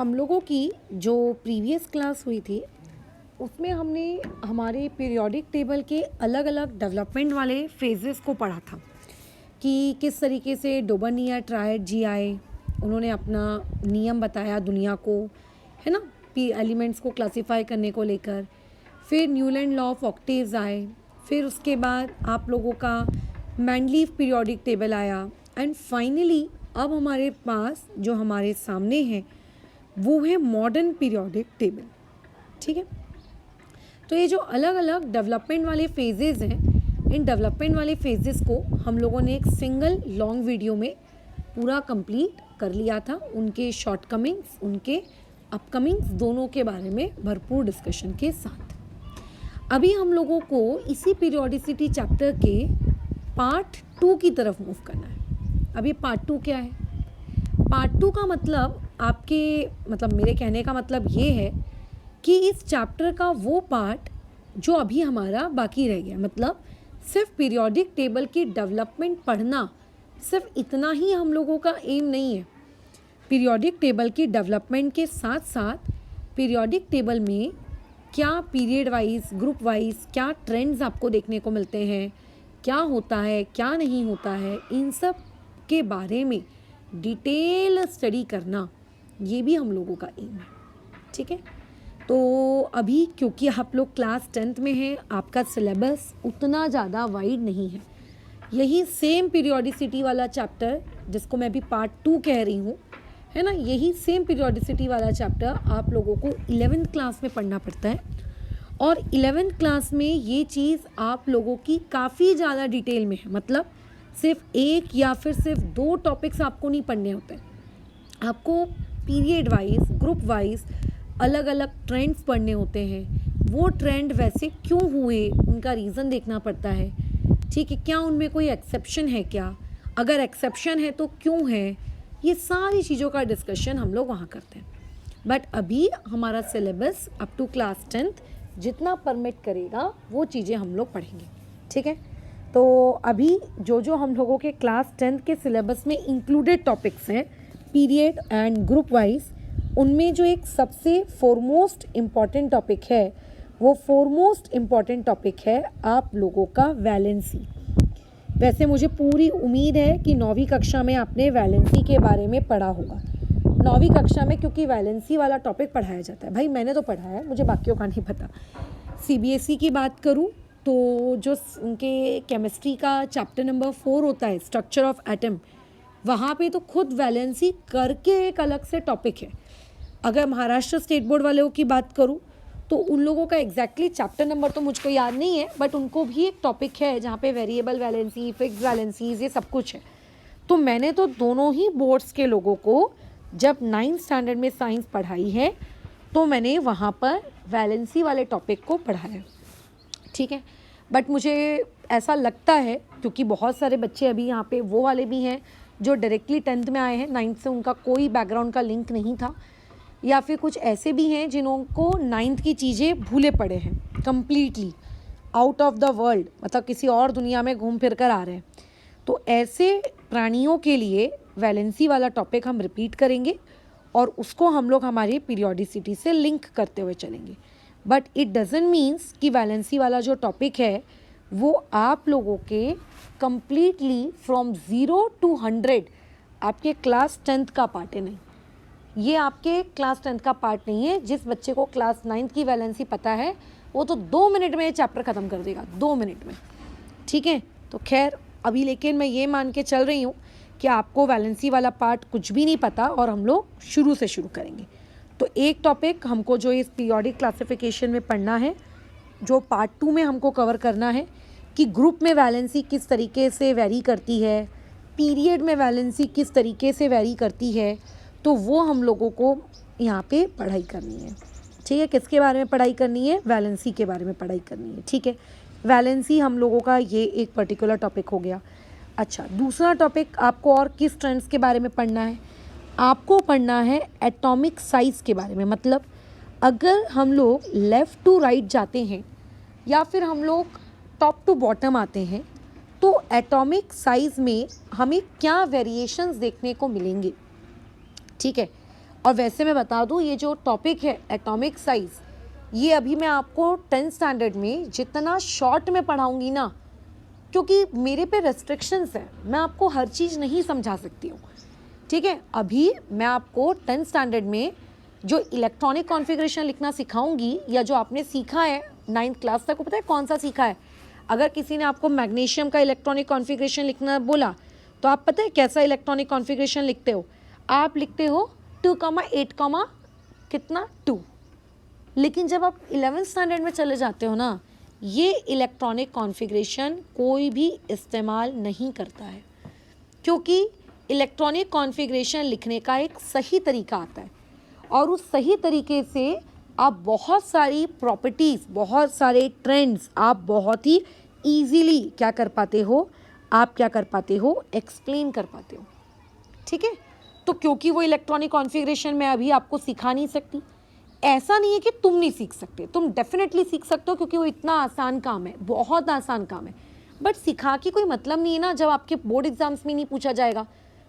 हम लोगों की जो प्रीवियस क्लास हुई थी उसमें हमने हमारे पीरियोडिक टेबल के अलग अलग डेवलपमेंट वाले फेजेस को पढ़ा था कि किस तरीके से डोबरनिया ट्रायड जी आए, उन्होंने अपना नियम बताया दुनिया को, है ना, एलिमेंट्स को क्लासिफाई करने को लेकर। फिर न्यूलैंड लॉ ऑफ ऑक्टेव्स आए, फिर उसके बाद आप लोगों का मैंडलीव पीरियोडिक टेबल आया एंड फाइनली अब हमारे पास जो हमारे सामने है वो है मॉडर्न पीरियोडिक टेबल। ठीक है, तो ये जो अलग अलग डेवलपमेंट वाले फेजेस हैं, इन डेवलपमेंट वाले फेजेस को हम लोगों ने एक सिंगल लॉन्ग वीडियो में पूरा कंप्लीट कर लिया था। उनके शॉर्टकमिंग्स, उनके अपकमिंग्स दोनों के बारे में भरपूर डिस्कशन के साथ अभी हम लोगों को इसी पीरियोडिसिटी चैप्टर के पार्ट 2 की तरफ मूव करना है। अभी पार्ट 2 क्या है? पार्ट 2 का मतलब मेरे कहने का मतलब ये है कि इस चैप्टर का वो पार्ट जो अभी हमारा बाकी रह गया, मतलब सिर्फ पीरियोडिक टेबल की डेवलपमेंट पढ़ना, सिर्फ इतना ही हम लोगों का एम नहीं है। पीरियोडिक टेबल की डेवलपमेंट के साथ साथ पीरियोडिक टेबल में क्या पीरियड वाइज, ग्रुप वाइज क्या ट्रेंड्स आपको देखने को मिलते हैं, क्या होता है, क्या नहीं होता है, इन सब के बारे में डिटेल स्टडी करना, ये भी हम लोगों का एम है। ठीक है, तो अभी क्योंकि आप लोग क्लास 10th में हैं, आपका सिलेबस उतना ज़्यादा वाइड नहीं है। यही सेम पीरियोडिसिटी वाला चैप्टर जिसको मैं अभी पार्ट 2 कह रही हूँ, है ना, यही सेम पीरियोडिसिटी वाला चैप्टर आप लोगों को 11th क्लास में पढ़ना पड़ता है। और 11th क्लास में ये चीज़ आप लोगों की काफ़ी ज़्यादा डिटेल में है, मतलब सिर्फ एक या फिर सिर्फ 2 टॉपिक्स आपको नहीं पढ़ने होते हैं, आपको पीरियड वाइज, ग्रुप वाइज अलग अलग ट्रेंड्स पढ़ने होते हैं। वो ट्रेंड वैसे क्यों हुए, उनका रीज़न देखना पड़ता है। ठीक है, क्या उनमें कोई एक्सेप्शन है, क्या अगर एक्सेप्शन है तो क्यों है, ये सारी चीज़ों का डिस्कशन हम लोग वहाँ करते हैं। बट अभी हमारा syllabus up to class 10th जितना परमिट करेगा वो चीज़ें हम लोग पढ़ेंगे। ठीक है, तो अभी जो हम लोगों के क्लास 10th के सिलेबस में इंक्लूडेड टॉपिक्स हैं पीरियड एंड ग्रुप वाइज, उनमें जो एक सबसे फोरमोस्ट इम्पॉर्टेंट टॉपिक है, वो फोरमोस्ट इम्पॉर्टेंट टॉपिक है आप लोगों का वैलेंसी। वैसे मुझे पूरी उम्मीद है कि 9वीं कक्षा में आपने वैलेंसी के बारे में पढ़ा होगा। 9वीं कक्षा में क्योंकि वैलेंसी वाला टॉपिक पढ़ाया जाता है, भाई मैंने तो पढ़ा है, मुझे बाकियों का नहीं पता। CBSE की बात करूं तो जो उनके केमिस्ट्री का चैप्टर नंबर 4 होता है, स्ट्रक्चर ऑफ एटम, वहाँ पे तो खुद वैलेंसी करके एक अलग से टॉपिक है। अगर महाराष्ट्र स्टेट बोर्ड वालों की बात करूं तो उन लोगों का एग्जैक्टली चैप्टर नंबर तो मुझको याद नहीं है, बट उनको भी एक टॉपिक है जहाँ पे वेरिएबल वैलेंसी, फिक्स वैलेंसीज, ये सब कुछ है। तो मैंने तो दोनों ही बोर्ड्स के लोगों को जब 9th स्टैंडर्ड में साइंस पढ़ाई है तो मैंने वहाँ पर वैलेंसी वाले टॉपिक को पढ़ाया। ठीक है, बट मुझे ऐसा लगता है क्योंकि बहुत सारे बच्चे अभी यहाँ पे वो वाले भी हैं जो डायरेक्टली 10th में आए हैं, 9th से उनका कोई बैकग्राउंड का लिंक नहीं था, या फिर कुछ ऐसे भी हैं जिनको 9th की चीज़ें भूले पड़े हैं completely, out of the world, मतलब किसी और दुनिया में घूम फिर कर आ रहे हैं। तो ऐसे प्राणियों के लिए वैलेंसी वाला टॉपिक हम रिपीट करेंगे और उसको हम लोग हमारी पीरियोडिसिटी से लिंक करते हुए चलेंगे। बट इट डजंट मीन्स कि वैलेंसी वाला जो टॉपिक है वो आप लोगों के कम्प्लीटली फ्रॉम 0 to 100 आपके क्लास 10th का पार्ट है, नहीं, ये आपके क्लास 10th का पार्ट नहीं है। जिस बच्चे को क्लास 9th की वैलेंसी पता है वो तो 2 मिनट में ये चैप्टर ख़त्म कर देगा, 2 मिनट में। ठीक है, तो खैर अभी लेकिन मैं ये मान के चल रही हूँ कि आपको वैलेंसी वाला पार्ट कुछ भी नहीं पता और हम लोग शुरू से शुरू करेंगे। तो एक टॉपिक हमको जो इस पीरियोडिक क्लासिफिकेशन में पढ़ना है, जो पार्ट 2 में हमको कवर करना है कि ग्रुप में वैलेंसी किस तरीके से वेरी करती है, पीरियड में वैलेंसी किस तरीके से वेरी करती है, तो वो हम लोगों को यहाँ पे पढ़ाई करनी है। ठीक है, किसके बारे में पढ़ाई करनी है? वैलेंसी के बारे में पढ़ाई करनी है। ठीक है, वैलेंसी हम लोगों का ये एक पर्टिकुलर टॉपिक हो गया। अच्छा, दूसरा टॉपिक आपको और किस ट्रेंड्स के बारे में पढ़ना है? आपको पढ़ना है एटॉमिक साइज़ के बारे में। मतलब अगर हम लोग लेफ़्ट टू राइट जाते हैं या फिर हम लोग टॉप टू बॉटम आते हैं तो एटॉमिक साइज़ में हमें क्या वेरिएशंस देखने को मिलेंगे। ठीक है, और वैसे मैं बता दूँ, ये जो टॉपिक है एटॉमिक साइज़, ये अभी मैं आपको 10th स्टैंडर्ड में जितना शॉर्ट में पढ़ाऊँगी ना, क्योंकि मेरे पे रेस्ट्रिक्शंस हैं, मैं आपको हर चीज़ नहीं समझा सकती हूँ, ठीक है। अभी मैं आपको 10th स्टैंडर्ड में जो इलेक्ट्रॉनिक कॉन्फ़िगरेशन लिखना सिखाऊंगी, या जो आपने सीखा है 9th क्लास तक, को पता है कौन सा सीखा है? अगर किसी ने आपको मैग्नीशियम का इलेक्ट्रॉनिक कॉन्फ़िगरेशन लिखना बोला, तो आप पता है कैसा इलेक्ट्रॉनिक कॉन्फ़िगरेशन लिखते हो? आप लिखते हो 2,8, कितना 2। लेकिन जब आप 11th स्टैंडर्ड में चले जाते हो ना, ये इलेक्ट्रॉनिक कॉन्फ़िगरेशन कोई भी इस्तेमाल नहीं करता है, क्योंकि इलेक्ट्रॉनिक कॉन्फ़िगरेशन लिखने का एक सही तरीका आता है, और उस सही तरीके से आप बहुत सारी प्रॉपर्टीज़, बहुत सारे ट्रेंड्स आप बहुत ही ईजीली क्या कर पाते हो, आप क्या कर पाते हो, एक्सप्लेन कर पाते हो, ठीक है। तो क्योंकि वो इलेक्ट्रॉनिक कॉन्फ़िगरेशन मैं अभी आपको सिखा नहीं सकती, ऐसा नहीं है कि तुम नहीं सीख सकते, तुम डेफिनेटली सीख सकते हो, क्योंकि वो इतना आसान काम है, बहुत आसान काम है। बट सिखा के कोई मतलब नहीं है ना, जब आपके बोर्ड एग्जाम्स में नहीं पूछा जाएगा,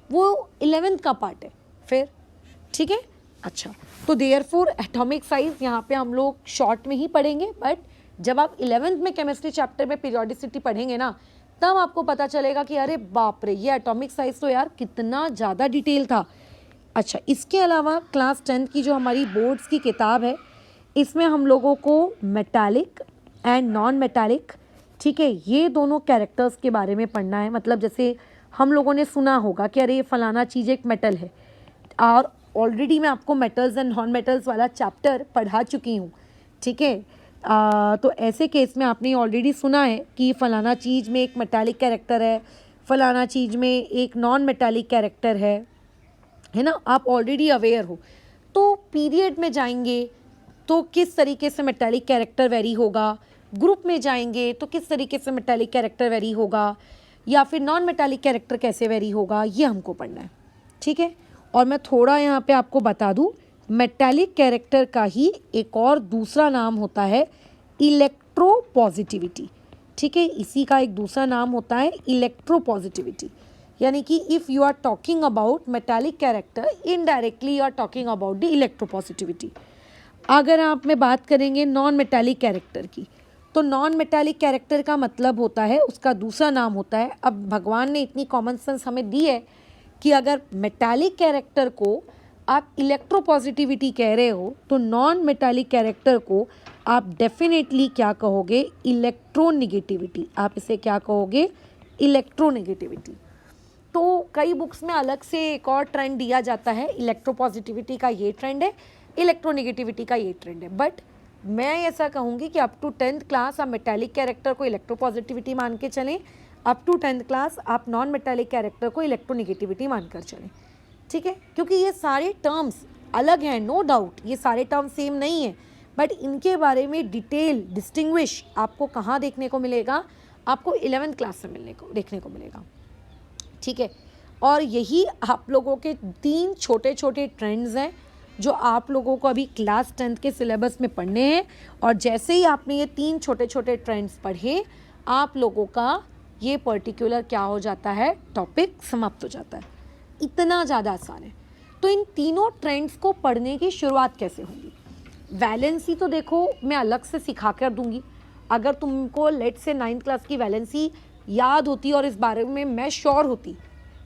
वो 11th का पार्ट है फिर, ठीक है। अच्छा, तो देयरफॉर एटॉमिक साइज यहाँ पे हम लोग शॉर्ट में ही पढ़ेंगे, बट जब आप 11th में केमिस्ट्री चैप्टर में पीरियोडिसिटी पढ़ेंगे ना, तब आपको पता चलेगा कि अरे बाप रे, ये एटॉमिक साइज तो यार कितना ज़्यादा डिटेल था। अच्छा, इसके अलावा क्लास 10th की जो हमारी बोर्ड्स की किताब है, इसमें हम लोगों को मेटालिक एंड नॉन मेटालिक, ठीक है, ये दोनों कैरेक्टर्स के बारे में पढ़ना है। मतलब जैसे हम लोगों ने सुना होगा कि अरे ये फलाना चीज़ एक मेटल है, और ऑलरेडी मैं आपको मेटल्स एंड नॉन मेटल्स वाला चैप्टर पढ़ा चुकी हूँ, ठीक है। तो ऐसे केस में आपने ऑलरेडी सुना है कि फलाना चीज़ में एक मेटालिक कैरेक्टर है, फलाना चीज़ में एक नॉन मेटालिक कैरेक्टर है ना, आप ऑलरेडी अवेयर हो। तो पीरियड में जाएंगे तो किस तरीके से मेटालिक कैरेक्टर वेरी होगा, ग्रुप में जाएंगे तो किस तरीके से मेटालिक कैरेक्टर वेरी होगा, या फिर नॉन मेटालिक कैरेक्टर कैसे वेरी होगा, ये हमको पढ़ना है, ठीक है। और मैं थोड़ा यहाँ पे आपको बता दूँ, मेटालिक कैरेक्टर का ही एक और दूसरा नाम होता है इलेक्ट्रोपॉजिटिविटी, ठीक है। इसी का एक दूसरा नाम होता है इलेक्ट्रोपॉजिटिविटी, यानी कि if you are talking about metallic character, indirectly you are talking about the electropositivity. अगर आप में बात करेंगे नॉन मेटालिक कैरेक्टर की, तो नॉन मेटालिक कैरेक्टर का मतलब होता है, उसका दूसरा नाम होता है, अब भगवान ने इतनी कॉमन सेंस हमें दी है कि अगर मेटालिक कैरेक्टर को आप इलेक्ट्रोपॉजिटिविटी कह रहे हो, तो नॉन मेटालिक कैरेक्टर को आप डेफिनेटली क्या कहोगे, इलेक्ट्रोनेगेटिविटी। आप इसे क्या कहोगे, इलेक्ट्रोनेगेटिविटी। तो कई बुक्स में अलग से एक और ट्रेंड दिया जाता है, इलेक्ट्रोपॉजिटिविटी का ये ट्रेंड है, इलेक्ट्रोनेगेटिविटी का ये ट्रेंड है। बट मैं ऐसा कहूँगी कि अप टू 10th क्लास आप मेटालिक कैरेक्टर को इलेक्ट्रोपॉजिटिविटी मान के चलें, अप टू 10th क्लास आप नॉन मेटालिक कैरेक्टर को इलेक्ट्रोनेगेटिविटी मानकर चलें, ठीक है। क्योंकि ये सारे टर्म्स अलग हैं, नो डाउट, ये सारे टर्म्स सेम नहीं है, बट इनके बारे में डिटेल डिस्टिंग्विश आपको कहाँ देखने को मिलेगा, आपको 11th क्लास में देखने को मिलेगा, ठीक है। और यही आप लोगों के 3 छोटे छोटे ट्रेंड्स हैं जो आप लोगों को अभी क्लास 10th के सिलेबस में पढ़ने हैं। और जैसे ही आपने ये 3 छोटे छोटे ट्रेंड्स पढ़े, आप लोगों का ये पर्टिकुलर क्या हो जाता है, टॉपिक समाप्त हो जाता है। इतना ज़्यादा आसान है। तो इन तीनों ट्रेंड्स को पढ़ने की शुरुआत कैसे होगी? वैलेंसी तो देखो मैं अलग से सिखा कर दूंगी। अगर तुमको लेट से 9th क्लास की वैलेंसी याद होती और इस बारे में मैं श्योर होती,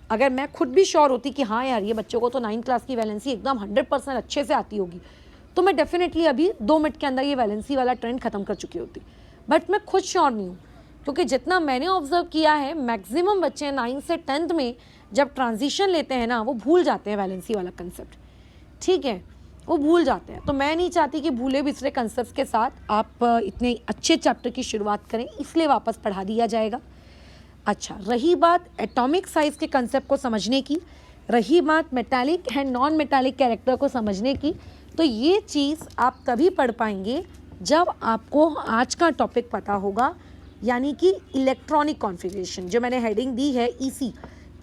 अगर मैं खुद भी श्योर होती कि हाँ यार ये बच्चों को तो 9th क्लास की वैलेंसी एकदम 100% अच्छे से आती होगी, तो मैं डेफिनेटली अभी 2 मिनट के अंदर ये वैलेंसी वाला ट्रेंड ख़त्म कर चुकी होती। बट मैं खुद श्योर नहीं हूँ, क्योंकि जितना मैंने ऑब्जर्व किया है, मैक्सिमम बच्चे 9th से 10th में जब ट्रांजिशन लेते हैं ना, वो भूल जाते हैं वैलेंसी वाला कंसेप्ट, ठीक है, वो भूल जाते हैं। तो मैं नहीं चाहती कि भूले बिसरे कंसेप्ट के साथ आप इतने अच्छे चैप्टर की शुरुआत करें, इसलिए वापस पढ़ा दिया जाएगा। अच्छा, रही बात एटॉमिक साइज़ के कंसेप्ट को समझने की, रही बात metallic and non metallic character को समझने की, तो ये चीज़ आप तभी पढ़ पाएंगे जब आपको आज का टॉपिक पता होगा, यानी कि इलेक्ट्रॉनिक कॉन्फ़िगरेशन। जो मैंने हेडिंग दी है ईसी,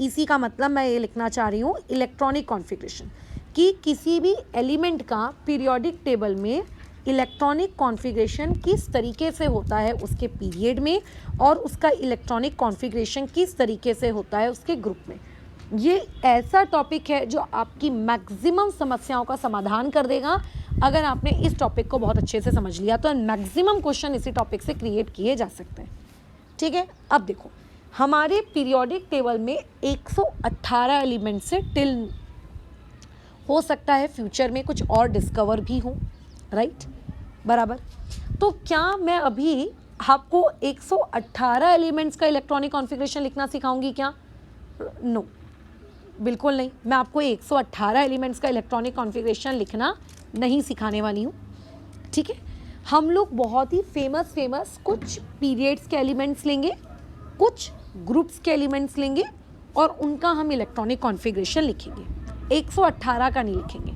ईसी का मतलब मैं ये लिखना चाह रही हूँ इलेक्ट्रॉनिक कॉन्फ़िगरेशन, कि किसी भी एलिमेंट का पीरियोडिक टेबल में इलेक्ट्रॉनिक कॉन्फ़िगरेशन किस तरीके से होता है उसके पीरियड में, और उसका इलेक्ट्रॉनिक कॉन्फ़िगरेशन किस तरीके से होता है उसके ग्रुप में। ये ऐसा टॉपिक है जो आपकी मैक्सिमम समस्याओं का समाधान कर देगा अगर आपने इस टॉपिक को बहुत अच्छे से समझ लिया तो मैक्सिमम क्वेश्चन इसी टॉपिक से क्रिएट किए जा सकते हैं। ठीक है, अब देखो हमारे पीरियोडिक टेबल में 118 एलिमेंट से टिल हो सकता है फ्यूचर में कुछ और डिस्कवर भी हो, राइट, बराबर। तो क्या मैं अभी आपको 118 एलिमेंट्स का इलेक्ट्रॉनिक कॉन्फ़िगरेशन लिखना सिखाऊंगी क्या? नो, बिल्कुल नहीं। मैं आपको 118 एलिमेंट्स का इलेक्ट्रॉनिक कॉन्फ़िगरेशन लिखना नहीं सिखाने वाली हूँ। ठीक है, हम लोग बहुत ही फेमस कुछ पीरियड्स के एलिमेंट्स लेंगे, कुछ ग्रुप्स के एलिमेंट्स लेंगे और उनका हम इलेक्ट्रॉनिक कॉन्फ़िगरेशन लिखेंगे। 118 का नहीं लिखेंगे।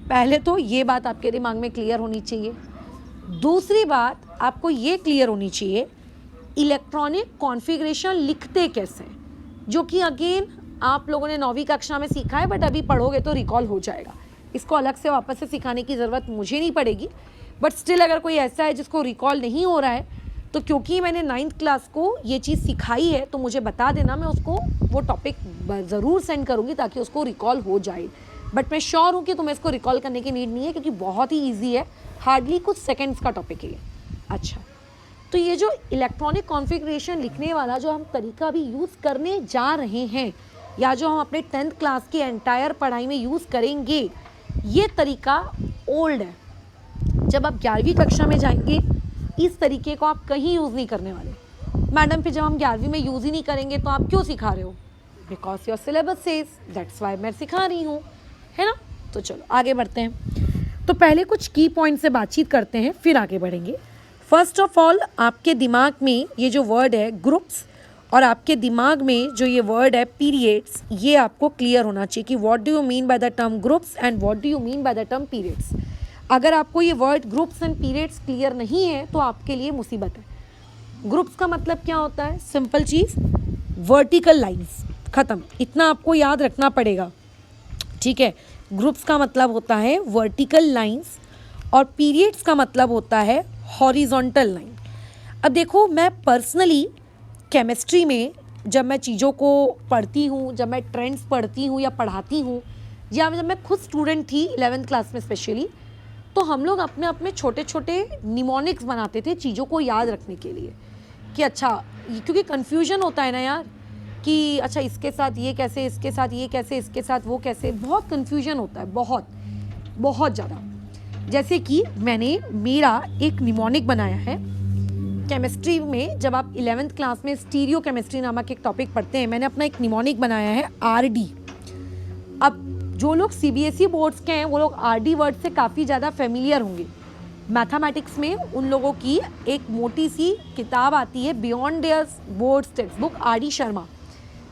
पहले तो ये बात आपके दिमाग में क्लियर होनी चाहिए। दूसरी बात आपको ये क्लियर होनी चाहिए इलेक्ट्रॉनिक कॉन्फ़िगरेशन लिखते कैसे, जो कि अगेन आप लोगों ने 9वीं कक्षा में सीखा है, बट अभी पढ़ोगे तो रिकॉल हो जाएगा। इसको अलग से वापस से सिखाने की ज़रूरत मुझे नहीं पड़ेगी, बट स्टिल अगर कोई ऐसा है जिसको रिकॉल नहीं हो रहा है तो क्योंकि मैंने 9th क्लास को ये चीज़ सिखाई है तो मुझे बता देना, मैं उसको वो टॉपिक ज़रूर सेंड करूँगी ताकि उसको रिकॉल हो जाए। बट मैं श्योर हूँ कि तुम्हें इसको रिकॉल करने की नीड नहीं है क्योंकि बहुत ही ईजी है, हार्डली कुछ सेकेंड्स का टॉपिक है। अच्छा, तो ये जो इलेक्ट्रॉनिक कॉन्फ़िगरेशन लिखने वाला जो हम तरीका भी यूज़ करने जा रहे हैं या जो हम अपने 10th क्लास की एंटायर पढ़ाई में यूज़ करेंगे, ये तरीका ओल्ड है। जब आप 11वीं कक्षा में जाएंगे इस तरीके को आप कहीं यूज़ नहीं करने वाले। मैडम फिर जब हम 11वीं में यूज़ ही नहीं करेंगे तो आप क्यों सिखा रहे हो? Because your syllabus says, that's why मैं सिखा रही हूँ, है ना। तो चलो आगे बढ़ते हैं। तो पहले कुछ की पॉइंट से बातचीत करते हैं, फिर आगे बढ़ेंगे। फर्स्ट ऑफ ऑल आपके दिमाग में ये जो वर्ड है ग्रुप्स और आपके दिमाग में जो ये वर्ड है पीरियड्स, ये आपको क्लियर होना चाहिए कि what do you mean by the term groups and what do you mean by the term periods. अगर आपको ये word groups and periods clear नहीं है तो आपके लिए मुसीबत है। ग्रुप्स का मतलब क्या होता है? सिंपल चीज़, वर्टिकल लाइंस, ख़त्म। इतना आपको याद रखना पड़ेगा, ठीक है। ग्रुप्स का मतलब होता है वर्टिकल लाइंस और पीरियड्स का मतलब होता है हॉरिजॉन्टल लाइन। अब देखो, मैं पर्सनली केमिस्ट्री में जब मैं चीज़ों को पढ़ती हूँ, जब मैं ट्रेंड्स पढ़ती हूँ या पढ़ाती हूँ, या जब मैं खुद स्टूडेंट थी 11th क्लास में स्पेशली, तो हम लोग अपने अपने छोटे छोटे निमोनिक्स बनाते थे चीज़ों को याद रखने के लिए कि अच्छा, क्योंकि कन्फ्यूजन होता है ना यार कि अच्छा इसके साथ ये कैसे, इसके साथ ये कैसे, इसके साथ वो कैसे, बहुत कन्फ्यूजन होता है, बहुत बहुत ज़्यादा। जैसे कि मैंने मेरा एक निमोनिक बनाया है केमिस्ट्री में। जब आप 11th क्लास में स्टीरियो केमिस्ट्री नामक एक टॉपिक पढ़ते हैं, मैंने अपना एक निमोनिक बनाया है RD। अब जो लोग CBSE बोर्ड्स के हैं वो लोग RD वर्ड से काफ़ी ज़्यादा फेमिलियर होंगे। मैथमेटिक्स में उन लोगों की एक मोटी सी किताब आती है beyond their boards text book, RD Sharma,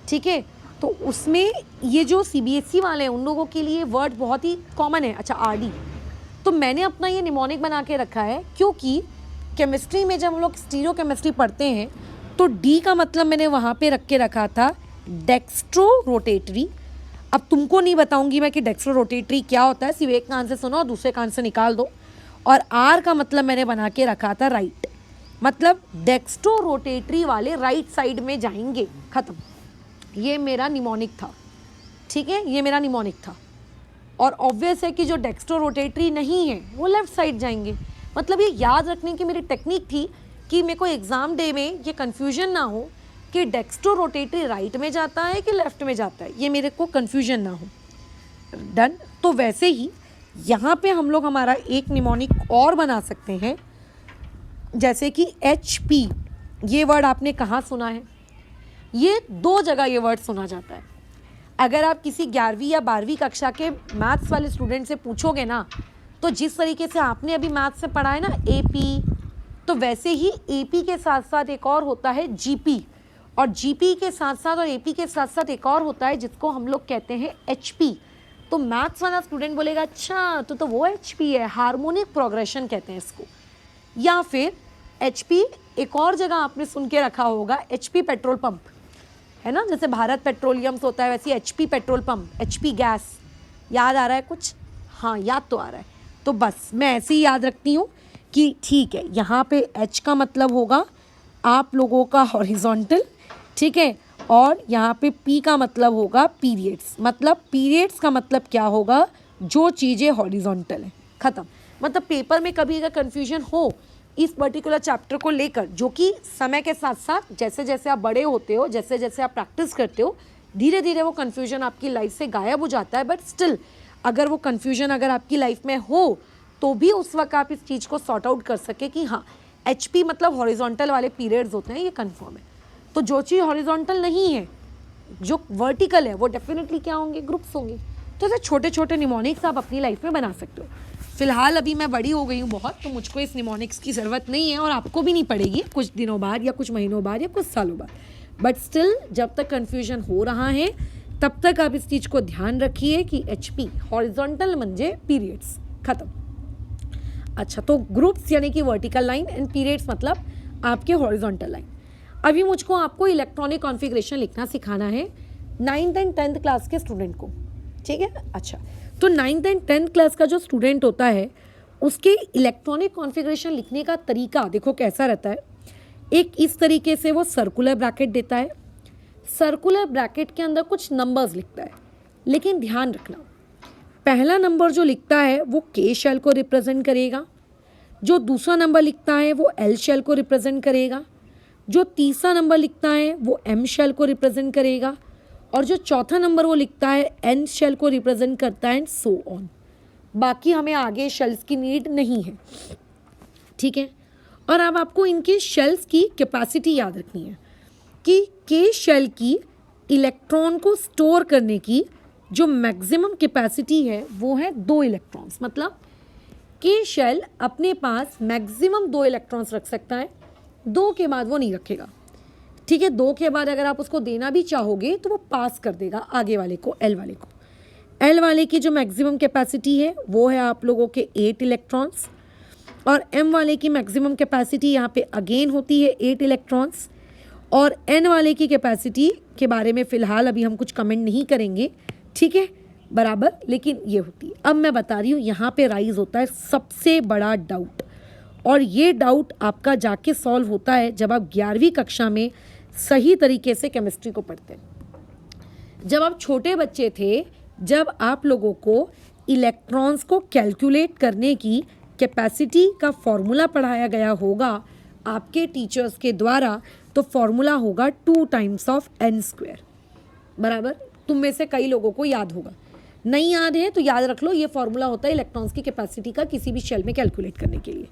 ठीक है। तो उसमें ये जो CBSE वाले हैं उन लोगों के लिए वर्ड बहुत ही कॉमन है, अच्छा RD। तो मैंने अपना ये निमोनिक बना के रखा है क्योंकि केमिस्ट्री में जब हम लोग स्टीरियो केमिस्ट्री पढ़ते हैं तो D का मतलब मैंने वहाँ पे रख के रखा था डेक्स्ट्रो रोटेटरी। अब तुमको नहीं बताऊंगी मैं कि डेक्स्ट्रो रोटेटरी क्या होता है, सिर्फ एक कान से सुनो और दूसरे कान से निकाल दो। और R का मतलब मैंने बना के रखा था राइट, मतलब डेक्स्ट्रो रोटेटरी वाले राइट साइड में जाएंगे, ख़त्म। ये मेरा निमोनिक था, ठीक है, ये मेरा निमोनिक था। और ऑब्वियस है कि जो डेक्स्ट्रो रोटेटरी नहीं है वो लेफ़्ट साइड जाएंगे। मतलब ये याद रखने की मेरी टेक्निक थी कि मेरे को एग्ज़ाम डे में ये कन्फ्यूजन ना हो कि डेक्स्ट्रो रोटेटरी राइट में जाता है कि लेफ़्ट में जाता है, ये मेरे को कन्फ्यूजन ना हो। डन। तो वैसे ही यहाँ पे हम लोग हमारा एक निमोनिक और बना सकते हैं, जैसे कि HP। ये वर्ड आपने कहाँ सुना है? ये 2 जगह ये वर्ड सुना जाता है। अगर आप किसी 11वीं या 12वीं कक्षा के मैथ्स वाले स्टूडेंट से पूछोगे ना, तो जिस तरीके से आपने अभी मैथ्स से पढ़ा है ना AP, तो वैसे ही AP के साथ साथ एक और होता है GP, और GP के साथ साथ और AP के साथ साथ एक और होता है जिसको हम लोग कहते हैं HP। तो मैथ्स वाला स्टूडेंट बोलेगा अच्छा तो वो HP है, हार्मोनिक प्रोग्रेशन कहते हैं इसको। या फिर HP एक और जगह आपने सुन के रखा होगा, HP पेट्रोल पंप है ना, जैसे भारत पेट्रोलियम्स होता है वैसे HP petrol pump, HP gas. याद आ रहा है कुछ? हाँ, याद तो आ रहा है। तो बस मैं ऐसे ही याद रखती हूँ कि ठीक है, यहाँ पे H का मतलब होगा आप लोगों का हॉरिजॉन्टल, ठीक है, और यहाँ पे पी का मतलब होगा पीरियड्स। मतलब पीरियड्स का मतलब क्या होगा, जो चीज़ें हॉरिजॉन्टल है, ख़त्म। मतलब पेपर में कभी अगर कन्फ्यूजन हो इस पर्टिकुलर चैप्टर को लेकर, जो कि समय के साथ साथ जैसे जैसे आप बड़े होते हो, जैसे जैसे आप प्रैक्टिस करते हो, धीरे धीरे वो कन्फ्यूजन आपकी लाइफ से गायब हो जाता है। बट स्टिल अगर वो कन्फ्यूजन अगर आपकी लाइफ में हो तो भी उस वक्त आप इस चीज़ को सॉर्ट आउट कर सके कि हाँ HP मतलब हॉरिजॉन्टल वाले पीरियड्स होते हैं, ये कन्फर्म है। तो जो चीज़ हॉरिजॉन्टल नहीं है, जो वर्टिकल है, वो डेफिनेटली क्या होंगे, ग्रुप्स होंगे। तो ऐसे छोटे छोटे निमोनिक्स आप अपनी लाइफ में बना सकते हो। फिलहाल अभी मैं बड़ी हो गई हूँ बहुत, तो मुझको इस निमोनिक्स की ज़रूरत नहीं है और आपको भी नहीं पड़ेगी कुछ दिनों बाद या कुछ महीनों बाद या कुछ सालों बाद। बट स्टिल जब तक कन्फ्यूजन हो रहा है तब तक आप इस चीज़ को ध्यान रखिए कि HP हॉरिजॉन्टल म्हणजे पीरियड्स, ख़त्म। अच्छा, तो ग्रुप्स यानी कि वर्टिकल लाइन एंड पीरियड्स मतलब आपके हॉरिजॉन्टल लाइन। अभी मुझको आपको इलेक्ट्रॉनिक कॉन्फ़िगरेशन लिखना सिखाना है 9th एंड 10th क्लास के स्टूडेंट को, ठीक है। अच्छा, तो 9th एंड 10th क्लास का जो स्टूडेंट होता है उसके इलेक्ट्रॉनिक कॉन्फ़िगरेशन लिखने का तरीका देखो कैसा रहता है। एक इस तरीके से वो सर्कुलर ब्रैकेट देता है, सर्कुलर ब्रैकेट के अंदर कुछ नंबर्स लिखता है, लेकिन ध्यान रखना पहला नंबर जो लिखता है वो K शेल को रिप्रेजेंट करेगा, जो दूसरा नंबर लिखता है वो L शेल को रिप्रेजेंट करेगा, जो तीसरा नंबर लिखता है वो M शेल को रिप्रेजेंट करेगा, और जो चौथा नंबर वो लिखता है N शेल को रिप्रेजेंट करता है, एंड सो ऑन। बाकी हमें आगे शेल्स की नीड नहीं है, ठीक है। और अब आपको इनके शेल्स की कैपेसिटी याद रखनी है कि K शेल की इलेक्ट्रॉन को स्टोर करने की जो मैक्सिमम कैपेसिटी है वो है 2 इलेक्ट्रॉन्स। मतलब K शेल अपने पास मैक्सिमम 2 इलेक्ट्रॉन्स रख सकता है, 2 के बाद वो नहीं रखेगा, ठीक है। 2 के बाद अगर आप उसको देना भी चाहोगे तो वो पास कर देगा आगे वाले को, L वाले को। L वाले की जो मैक्सिमम कैपेसिटी है वो है आप लोगों के 8 इलेक्ट्रॉन्स, और M वाले की मैक्सिमम कैपेसिटी यहाँ पे अगेन होती है 8 इलेक्ट्रॉन्स, और N वाले की कैपेसिटी के बारे में फ़िलहाल अभी हम कुछ कमेंट नहीं करेंगे, ठीक है, बराबर। लेकिन ये होती है, अब मैं बता रही हूँ यहाँ पे राइज होता है सबसे बड़ा डाउट, और ये डाउट आपका जाके सॉल्व होता है जब आप 11वीं कक्षा में सही तरीके से केमिस्ट्री को पढ़ते हैं। जब आप छोटे बच्चे थे, जब आप लोगों को इलेक्ट्रॉन्स को कैलकुलेट करने की कैपेसिटी का फॉर्मूला पढ़ाया गया होगा आपके टीचर्स के द्वारा, तो फॉर्मूला होगा 2 टाइम्स ऑफ n², बराबर। तुम में से कई लोगों को याद होगा, नहीं याद है तो याद रख लो, ये फॉर्मूला होता है इलेक्ट्रॉन्स की कैपेसिटी का किसी भी शेल में कैलकुलेट करने के लिए।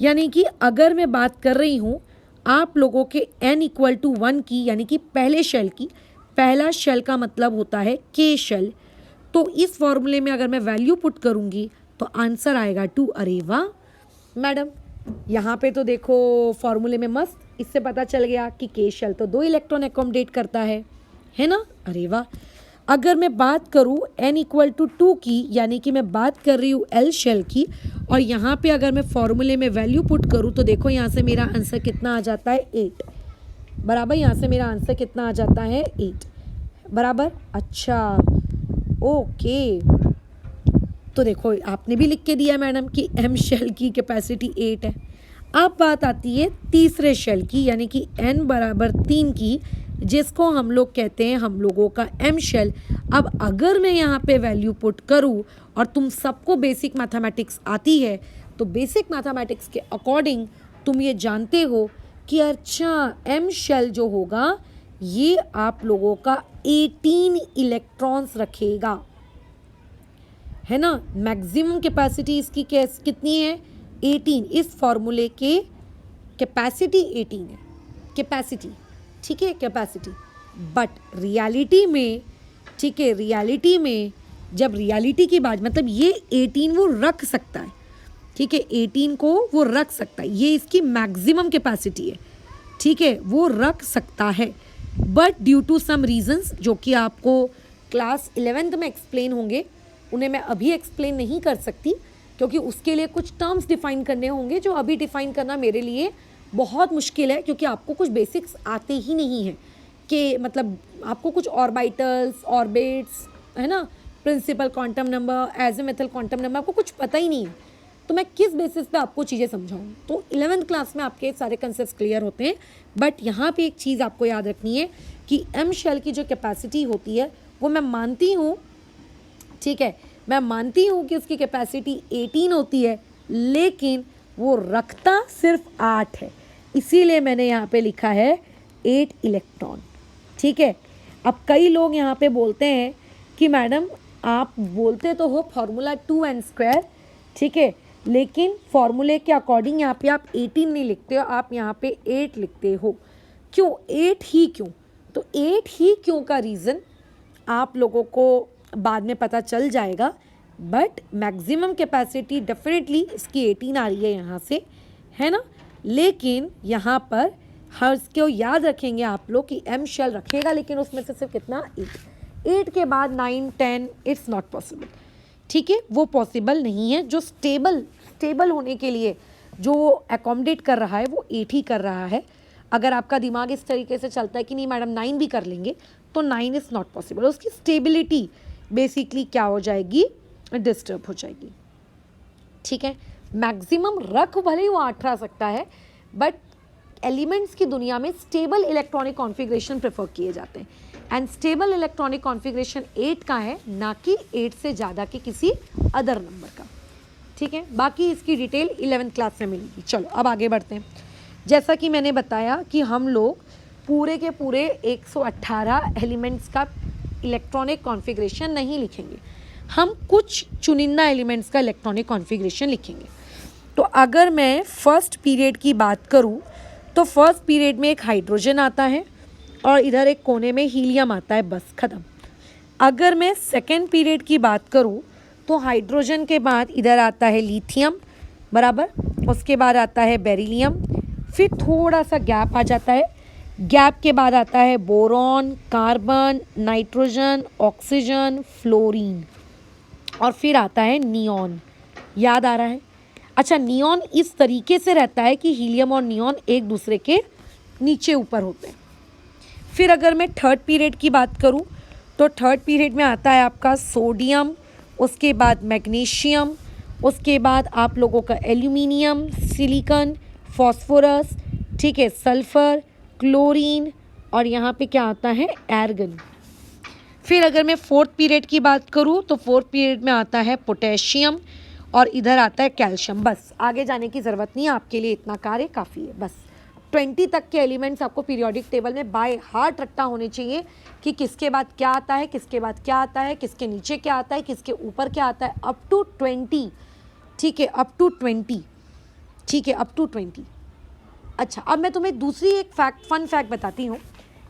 यानी कि अगर मैं बात कर रही हूँ आप लोगों के n = 1 की, यानी कि पहले शेल की, पहला शेल का मतलब होता है K शेल, तो इस फॉर्मूले में अगर मैं वैल्यू पुट करूँगी तो आंसर आएगा 2। अरे वाह मैडम, यहाँ पे तो देखो फॉर्मूले में मस्त, इससे पता चल गया कि K शेल तो 2 इलेक्ट्रॉन एकोमोडेट करता है ना। अरे वाह, अगर मैं बात करूँ n = 2 की, यानी कि मैं बात कर रही हूँ L शेल की, और यहाँ पे अगर मैं फॉर्मूले में वैल्यू पुट करूँ तो देखो यहाँ से मेरा आंसर कितना आ जाता है 8, बराबर। यहाँ से मेरा आंसर कितना आ जाता है 8, बराबर। अच्छा ओके, तो देखो आपने भी लिख के दिया मैडम कि M शेल की कैपेसिटी 8 है। अब बात आती है तीसरे शेल की, यानी कि n = 3 की, जिसको हम लोग कहते हैं हम लोगों का M शेल। अब अगर मैं यहाँ पे वैल्यू पुट करूँ, और तुम सबको बेसिक मैथमेटिक्स आती है, तो बेसिक मैथमेटिक्स के अकॉर्डिंग तुम ये जानते हो कि अच्छा M शेल जो होगा ये आप लोगों का 18 इलेक्ट्रॉन्स रखेगा, है ना। मैक्सिमम कैपेसिटी इसकी कितनी है 18, इस फॉर्मूले के कैपेसिटी 18 है, कैपेसिटी, ठीक है, कैपेसिटी। बट रियलिटी में, ठीक है, रियलिटी में जब रियलिटी की बात, मतलब ये 18 वो रख सकता है, ठीक है, 18 को वो रख सकता है, ये इसकी मैक्सिमम कैपेसिटी है, ठीक है, वो रख सकता है। But due to some reasons जो कि आपको क्लास 11th में एक्सप्लेन होंगे, उन्हें मैं अभी एक्सप्लेन नहीं कर सकती क्योंकि उसके लिए कुछ टर्म्स डिफाइन करने होंगे जो अभी डिफाइन करना मेरे लिए बहुत मुश्किल है, क्योंकि आपको कुछ बेसिक्स आते ही नहीं हैं कि मतलब आपको कुछ ऑर्बिटल्स, ऑर्बिट्स, है ना, principal quantum number, azimuthal quantum number, आपको कुछ पता ही नहीं है, तो मैं किस बेसिस पे आपको चीज़ें समझाऊँ। तो 11th क्लास में आपके सारे कंसेप्ट क्लियर होते हैं। बट यहाँ पे एक चीज़ आपको याद रखनी है कि एम शेल की जो कैपेसिटी होती है वो मैं मानती हूँ, ठीक है, मैं मानती हूँ कि उसकी कैपेसिटी 18 होती है, लेकिन वो रखता सिर्फ 8 है, इसीलिए मैंने यहाँ पे लिखा है 8 इलेक्ट्रॉन। ठीक है, अब कई लोग यहाँ पे बोलते हैं कि मैडम आप बोलते तो हो फॉर्मूला 2n², ठीक है, लेकिन फॉर्मूले के अकॉर्डिंग यहाँ पे आप 18 नहीं लिखते हो, आप यहाँ पे 8 लिखते हो। क्यों 8 ही क्यों? तो 8 ही क्यों का रीज़न आप लोगों को बाद में पता चल जाएगा, बट मैक्सिमम कैपेसिटी डेफिनेटली इसकी 18 आ रही है यहाँ से, है ना। लेकिन यहाँ पर हर इसको याद रखेंगे आप लोग कि एम शेल रखेगा, लेकिन उसमें से सिर्फ कितना 8 के बाद 9 10 इट्स नॉट पॉसिबल। ठीक है, वो पॉसिबल नहीं है। जो स्टेबल होने के लिए जो एकोमोडेट कर रहा है वो 8 ही कर रहा है। अगर आपका दिमाग इस तरीके से चलता है कि नहीं मैडम 9 भी कर लेंगे, तो 9 इज़ नॉट पॉसिबल। उसकी स्टेबिलिटी बेसिकली क्या हो जाएगी, डिस्टर्ब हो जाएगी। ठीक है, मैक्सिमम रख भले ही वो 8 रह सकता है, बट एलिमेंट्स की दुनिया में स्टेबल इलेक्ट्रॉनिक कॉन्फ़िगरेशन प्रेफर किए जाते हैं, एंड स्टेबल इलेक्ट्रॉनिक कॉन्फ़िगरेशन 8 का है, ना कि 8 से ज़्यादा के किसी अदर नंबर का। ठीक है, बाकी इसकी डिटेल 11th क्लास में मिलेगी। चलो अब आगे बढ़ते हैं। जैसा कि मैंने बताया कि हम लोग पूरे के पूरे 118 एलिमेंट्स का इलेक्ट्रॉनिक कॉन्फ़िगरेशन नहीं लिखेंगे, हम कुछ चुनिंदा एलिमेंट्स का इलेक्ट्रॉनिक कॉन्फ़िगरेशन लिखेंगे। तो अगर मैं फर्स्ट पीरियड की बात करूं, तो फर्स्ट पीरियड में एक हाइड्रोजन आता है और इधर एक कोने में हीलियम आता है, बस ख़त्म। अगर मैं सेकेंड पीरियड की बात करूं, तो हाइड्रोजन के बाद इधर आता है लिथियम, बराबर, उसके बाद आता है बेरिलियम, फिर थोड़ा सा गैप आ जाता है, गैप के बाद आता है boron, carbon, nitrogen, oxygen, fluorine, और फिर आता है नियॉन। याद आ रहा है? अच्छा, नियॉन इस तरीके से रहता है कि हीलियम और नियॉन एक दूसरे के नीचे ऊपर होते हैं। फिर अगर मैं थर्ड पीरियड की बात करूं, तो थर्ड पीरियड में आता है आपका सोडियम, उसके बाद मैग्नीशियम, उसके बाद आप लोगों का एल्यूमिनियम, सिलिकॉन, फॉस्फोरस, ठीक है, सल्फर, क्लोरीन, और यहाँ पे क्या आता है, आर्गन। फिर अगर मैं फोर्थ पीरियड की बात करूँ, तो फोर्थ पीरियड में आता है पोटेशियम, और इधर आता है कैल्शियम। बस आगे जाने की ज़रूरत नहीं है, आपके लिए इतना कार्य काफ़ी है। बस 20 तक के एलिमेंट्स आपको पीरियोडिक टेबल में बाय हार्ट रट्टा होने चाहिए कि किसके बाद क्या आता है, किसके बाद क्या आता है, किसके नीचे क्या आता है, किसके ऊपर क्या आता है, अप टू 20। ठीक है, अप टू 20। ठीक है, अप टू 20। अच्छा, अब मैं तुम्हें दूसरी एक फन फैक्ट बताती हूँ।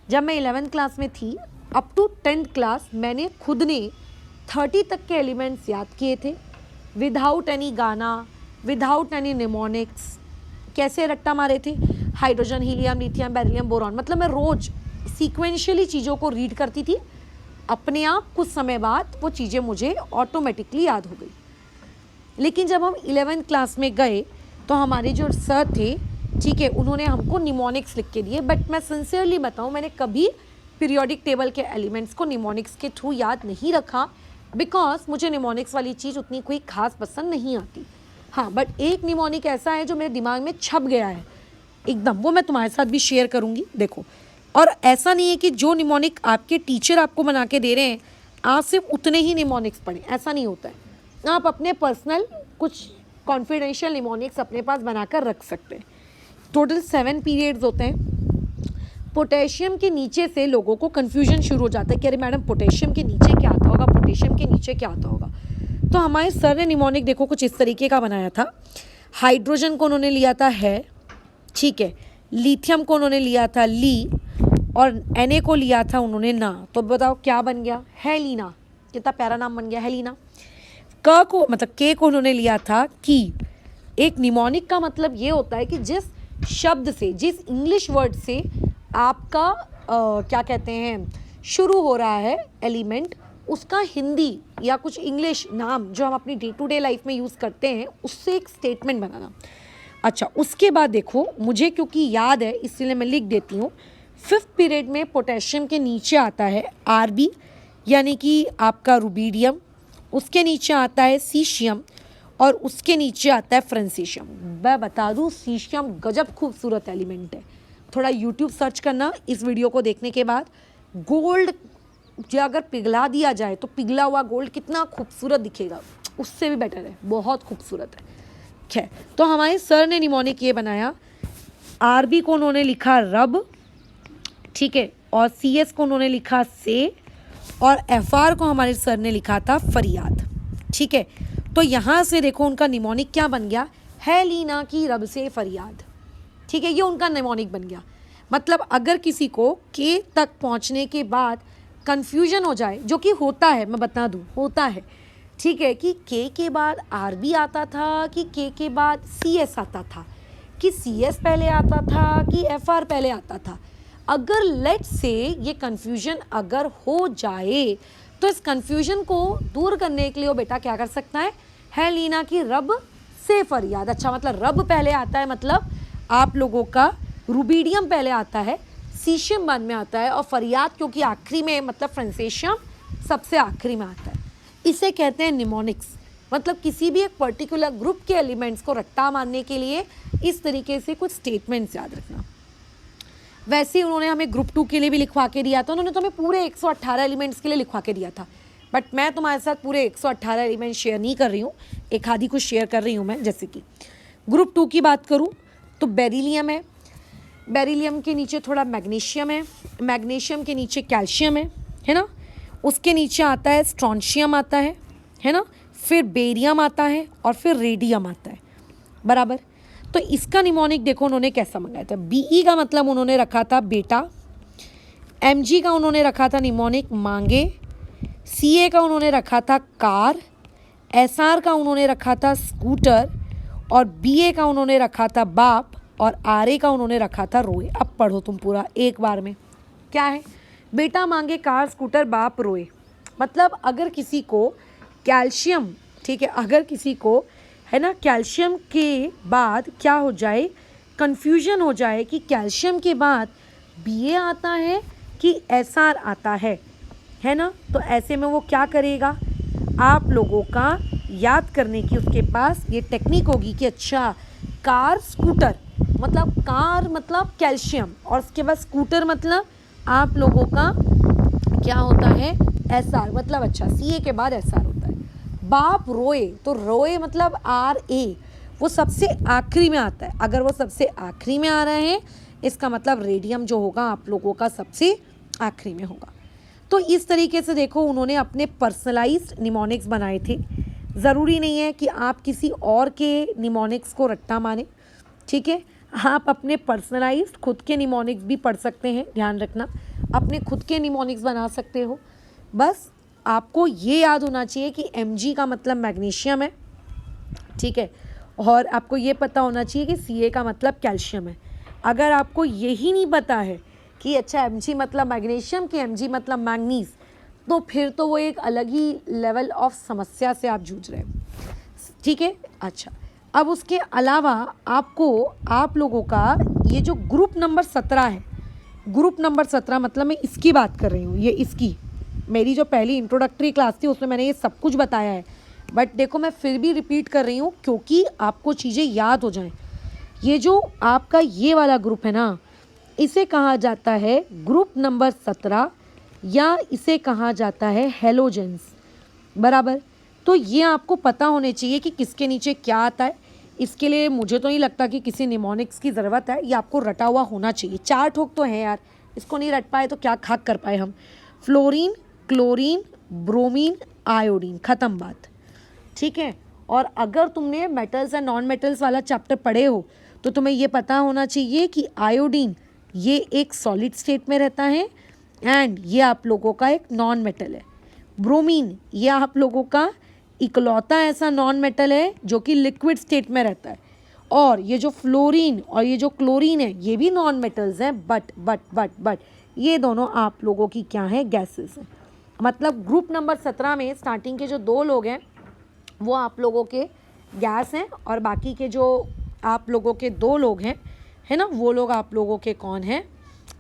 जब मैं 11th क्लास में थी, अप टू 10th क्लास, मैंने खुद ने 30 तक के एलिमेंट्स याद किए थे, विदाउट एनी गाना, विदाउट एनी निमोनिक्स। कैसे रट्टा मारे थे, hydrogen, helium, lithium, beryllium, boron. मतलब मैं रोज़ सीक्वेंशियली चीज़ों को रीड करती थी, अपने आप कुछ समय बाद वो चीज़ें मुझे ऑटोमेटिकली याद हो गई। लेकिन जब हम 11th क्लास में गए, तो हमारे जो सर थे, ठीक है, उन्होंने हमको निमोनिक्स लिख के दिए। बट मैं सिंसियरली बताऊँ, मैंने कभी पीरियोडिक टेबल के एलिमेंट्स को निमोनिक्स के थ्रू याद नहीं रखा, बिकॉज मुझे निमोनिक्स वाली चीज़ उतनी कोई खास पसंद नहीं आती। हाँ, बट एक निमोनिक ऐसा है जो मेरे दिमाग में छप गया है एकदम, वो मैं तुम्हारे साथ भी शेयर करूँगी। देखो, और ऐसा नहीं है कि जो निमोनिक आपके टीचर आपको बना के दे रहे हैं आप सिर्फ उतने ही निमोनिक्स पढ़ें, ऐसा नहीं होता है। आप अपने पर्सनल कुछ कॉन्फिडेंशियल निमोनिक्स अपने पास बनाकर रख सकते हैं। टोटल 7 पीरियड्स होते हैं। पोटेशियम के नीचे से लोगों को कन्फ्यूजन शुरू हो जाता है कि अरे मैडम पोटेशियम के नीचे क्या आता होगा, पोटेशियम के नीचे क्या आता होगा। तो हमारे सर ने निमोनिक देखो कुछ इस तरीके का बनाया था। हाइड्रोजन को उन्होंने लिया था है, ठीक है, लिथियम को उन्होंने लिया था ली, और Na को लिया था उन्होंने ना। तो बताओ क्या बन गया, हेलिना। कितना प्यारा नाम बन गया, हेलिना। क को मतलब के को उन्होंने लिया था की। एक निमोनिक का मतलब ये होता है कि जिस शब्द से, जिस इंग्लिश वर्ड से आपका क्या कहते हैं शुरू हो रहा है एलिमेंट, उसका हिंदी या कुछ इंग्लिश नाम जो हम अपनी डे टू डे लाइफ में यूज़ करते हैं, उससे एक स्टेटमेंट बनाना। अच्छा, उसके बाद देखो, मुझे क्योंकि याद है इसलिए मैं लिख देती हूँ। 5th पीरियड में पोटेशियम के नीचे आता है Rb, यानी कि आपका रुबीडियम, उसके नीचे आता है सीशियम, और उसके नीचे आता है फ्रांसीशियम। मैं बता दूँ, सीशियम गजब खूबसूरत एलिमेंट है। थोड़ा यूट्यूब सर्च करना इस वीडियो को देखने के बाद, गोल्ड जो अगर पिघला दिया जाए तो पिघला हुआ गोल्ड कितना खूबसूरत दिखेगा, उससे भी बेटर है, बहुत खूबसूरत है। खैर, तो हमारे सर ने निमोनिक ये बनाया, आरबी को उन्होंने लिखा रब, ठीक है, और सीएस को उन्होंने लिखा से, और एफआर को हमारे सर ने लिखा था फरियाद, ठीक है। तो यहाँ से देखो उनका निमोनिक क्या बन गया, है लीना की रब से फरियाद, ठीक है, ये उनका निमोनिक बन गया। मतलब अगर किसी को के तक पहुँचने के बाद कन्फ्यूजन हो जाए, जो कि होता है, मैं बता दूँ होता है, ठीक है, कि के बाद आरबी आता था कि के बाद सीएस आता था, कि सीएस पहले आता था कि एफआर पहले आता था। अगर लेट से ये कन्फ्यूजन अगर हो जाए तो इस कन्फ्यूजन को दूर करने के लिए वो बेटा क्या कर सकता है लीना की रब से फरियाद। अच्छा, मतलब रब पहले आता है, मतलब आप लोगों का रूबीडियम पहले आता है, सीशियम बाद में आता है, और फरियाद क्योंकि आखिरी में, मतलब फ्रेंसेशियम सबसे आखिरी में आता है। इसे कहते हैं निमोनिक्स। मतलब किसी भी एक पर्टिकुलर ग्रुप के एलिमेंट्स को रट्टा मारने के लिए इस तरीके से कुछ स्टेटमेंट्स याद रखना। वैसे ही उन्होंने हमें ग्रुप 2 के लिए भी लिखवा के दिया था, उन्होंने तो हमें पूरे 118 एलिमेंट्स के लिए लिखवा के दिया था, बट मैं तुम्हारे साथ पूरे 118 एलिमेंट शेयर नहीं कर रही हूँ, एक आधी कुछ शेयर कर रही हूँ मैं। जैसे कि ग्रुप 2 की बात करूँ तो बेरिलियम है, बेरिलियम के नीचे थोड़ा मैग्नीशियम है, मैग्नीशियम के नीचे कैल्शियम है ना, उसके नीचे आता है स्ट्रॉन्शियम आता है ना, फिर बेरियम आता है और फिर रेडियम आता है, बराबर। तो इसका निमोनिक देखो उन्होंने कैसा मंगाया था। बीई का मतलब उन्होंने रखा था बेटा, एमजी का उन्होंने रखा था निमोनिक मांगे, सीए का उन्होंने रखा था कार, एसआर का उन्होंने रखा था स्कूटर, और बीए का उन्होंने रखा था बाप, और आरए का उन्होंने रखा था रोए। अब पढ़ो तुम पूरा एक बार में। क्या है, बेटा मांगे कार स्कूटर बाप रोए। मतलब अगर किसी को कैल्शियम, ठीक है, अगर किसी को है ना कैल्शियम के बाद क्या हो जाए, कंफ्यूजन हो जाए कि कैल्शियम के बाद बीए आता है कि एसआर आता है ना, तो ऐसे में वो क्या करेगा, आप लोगों का याद करने की उसके पास ये टेक्निक होगी कि अच्छा कार स्कूटर, मतलब कार मतलब कैल्शियम, और उसके बाद स्कूटर मतलब आप लोगों का क्या होता है एसआर, मतलब अच्छा सीए के बाद एसआर होता है। बाप रोए, तो रोए मतलब आरए, वो सबसे आखिरी में आता है। अगर वो सबसे आखिरी में आ रहे हैं इसका मतलब रेडियम जो होगा आप लोगों का सबसे आखिरी में होगा। तो इस तरीके से देखो उन्होंने अपने पर्सनलाइज्ड निमोनिक्स बनाए थे। ज़रूरी नहीं है कि आप किसी और के निमोनिक्स को रट्टा माने, ठीक है, आप अपने पर्सनलाइज्ड खुद के निमोनिक्स भी पढ़ सकते हैं, ध्यान रखना, अपने खुद के निमोनिक्स बना सकते हो। बस आपको ये याद होना चाहिए कि Mg का मतलब मैग्नीशियम है, ठीक है, और आपको ये पता होना चाहिए कि Ca का मतलब कैल्शियम है। अगर आपको यही नहीं पता है कि अच्छा Mg मतलब मैग्नीशियम कि Mg मतलब मैंगनीज, तो फिर तो वो एक अलग ही लेवल ऑफ समस्या से आप जूझ रहे हैं, ठीक है। अच्छा, अब उसके अलावा आपको आप लोगों का ये जो ग्रुप नंबर 17 है, ग्रुप नंबर 17 मतलब मैं इसकी बात कर रही हूँ, ये इसकी मेरी जो पहली इंट्रोडक्टरी क्लास थी उसमें मैंने ये सब कुछ बताया है, बट देखो मैं फिर भी रिपीट कर रही हूँ क्योंकि आपको चीज़ें याद हो जाएं। ये जो आपका ये वाला ग्रुप है ना, इसे कहा जाता है ग्रुप नंबर 17, या इसे कहा जाता है हेलोजेंस, बराबर। तो ये आपको पता होने चाहिए कि किसके नीचे क्या आता है। इसके लिए मुझे तो नहीं लगता कि किसी निमोनिक्स की ज़रूरत है, ये आपको रटा हुआ होना चाहिए। 4 ठोक तो हैं यार, इसको नहीं रट पाए तो क्या खाक कर पाए हम। फ्लोरीन, क्लोरीन, ब्रोमीन, आयोडीन, ख़त्म बात, ठीक है। और अगर तुमने मेटल्स एंड नॉन मेटल्स वाला चैप्टर पढ़े हो तो तुम्हें ये पता होना चाहिए कि आयोडीन ये एक सॉलिड स्टेट में रहता है एंड ये आप लोगों का एक नॉन मेटल है। ब्रोमीन ये आप लोगों का इकलौता ऐसा नॉन मेटल है जो कि लिक्विड स्टेट में रहता है। और ये जो फ्लोरीन और ये जो क्लोरीन है ये भी नॉन मेटल्स हैं, बट ये दोनों आप लोगों की क्या है, गैसेस हैं। मतलब ग्रुप नंबर 17 में स्टार्टिंग के जो 2 लोग हैं वो आप लोगों के गैस हैं, और बाकी के जो आप लोगों के 2 लोग हैं है ना, वो लोग आप लोगों के कौन हैं,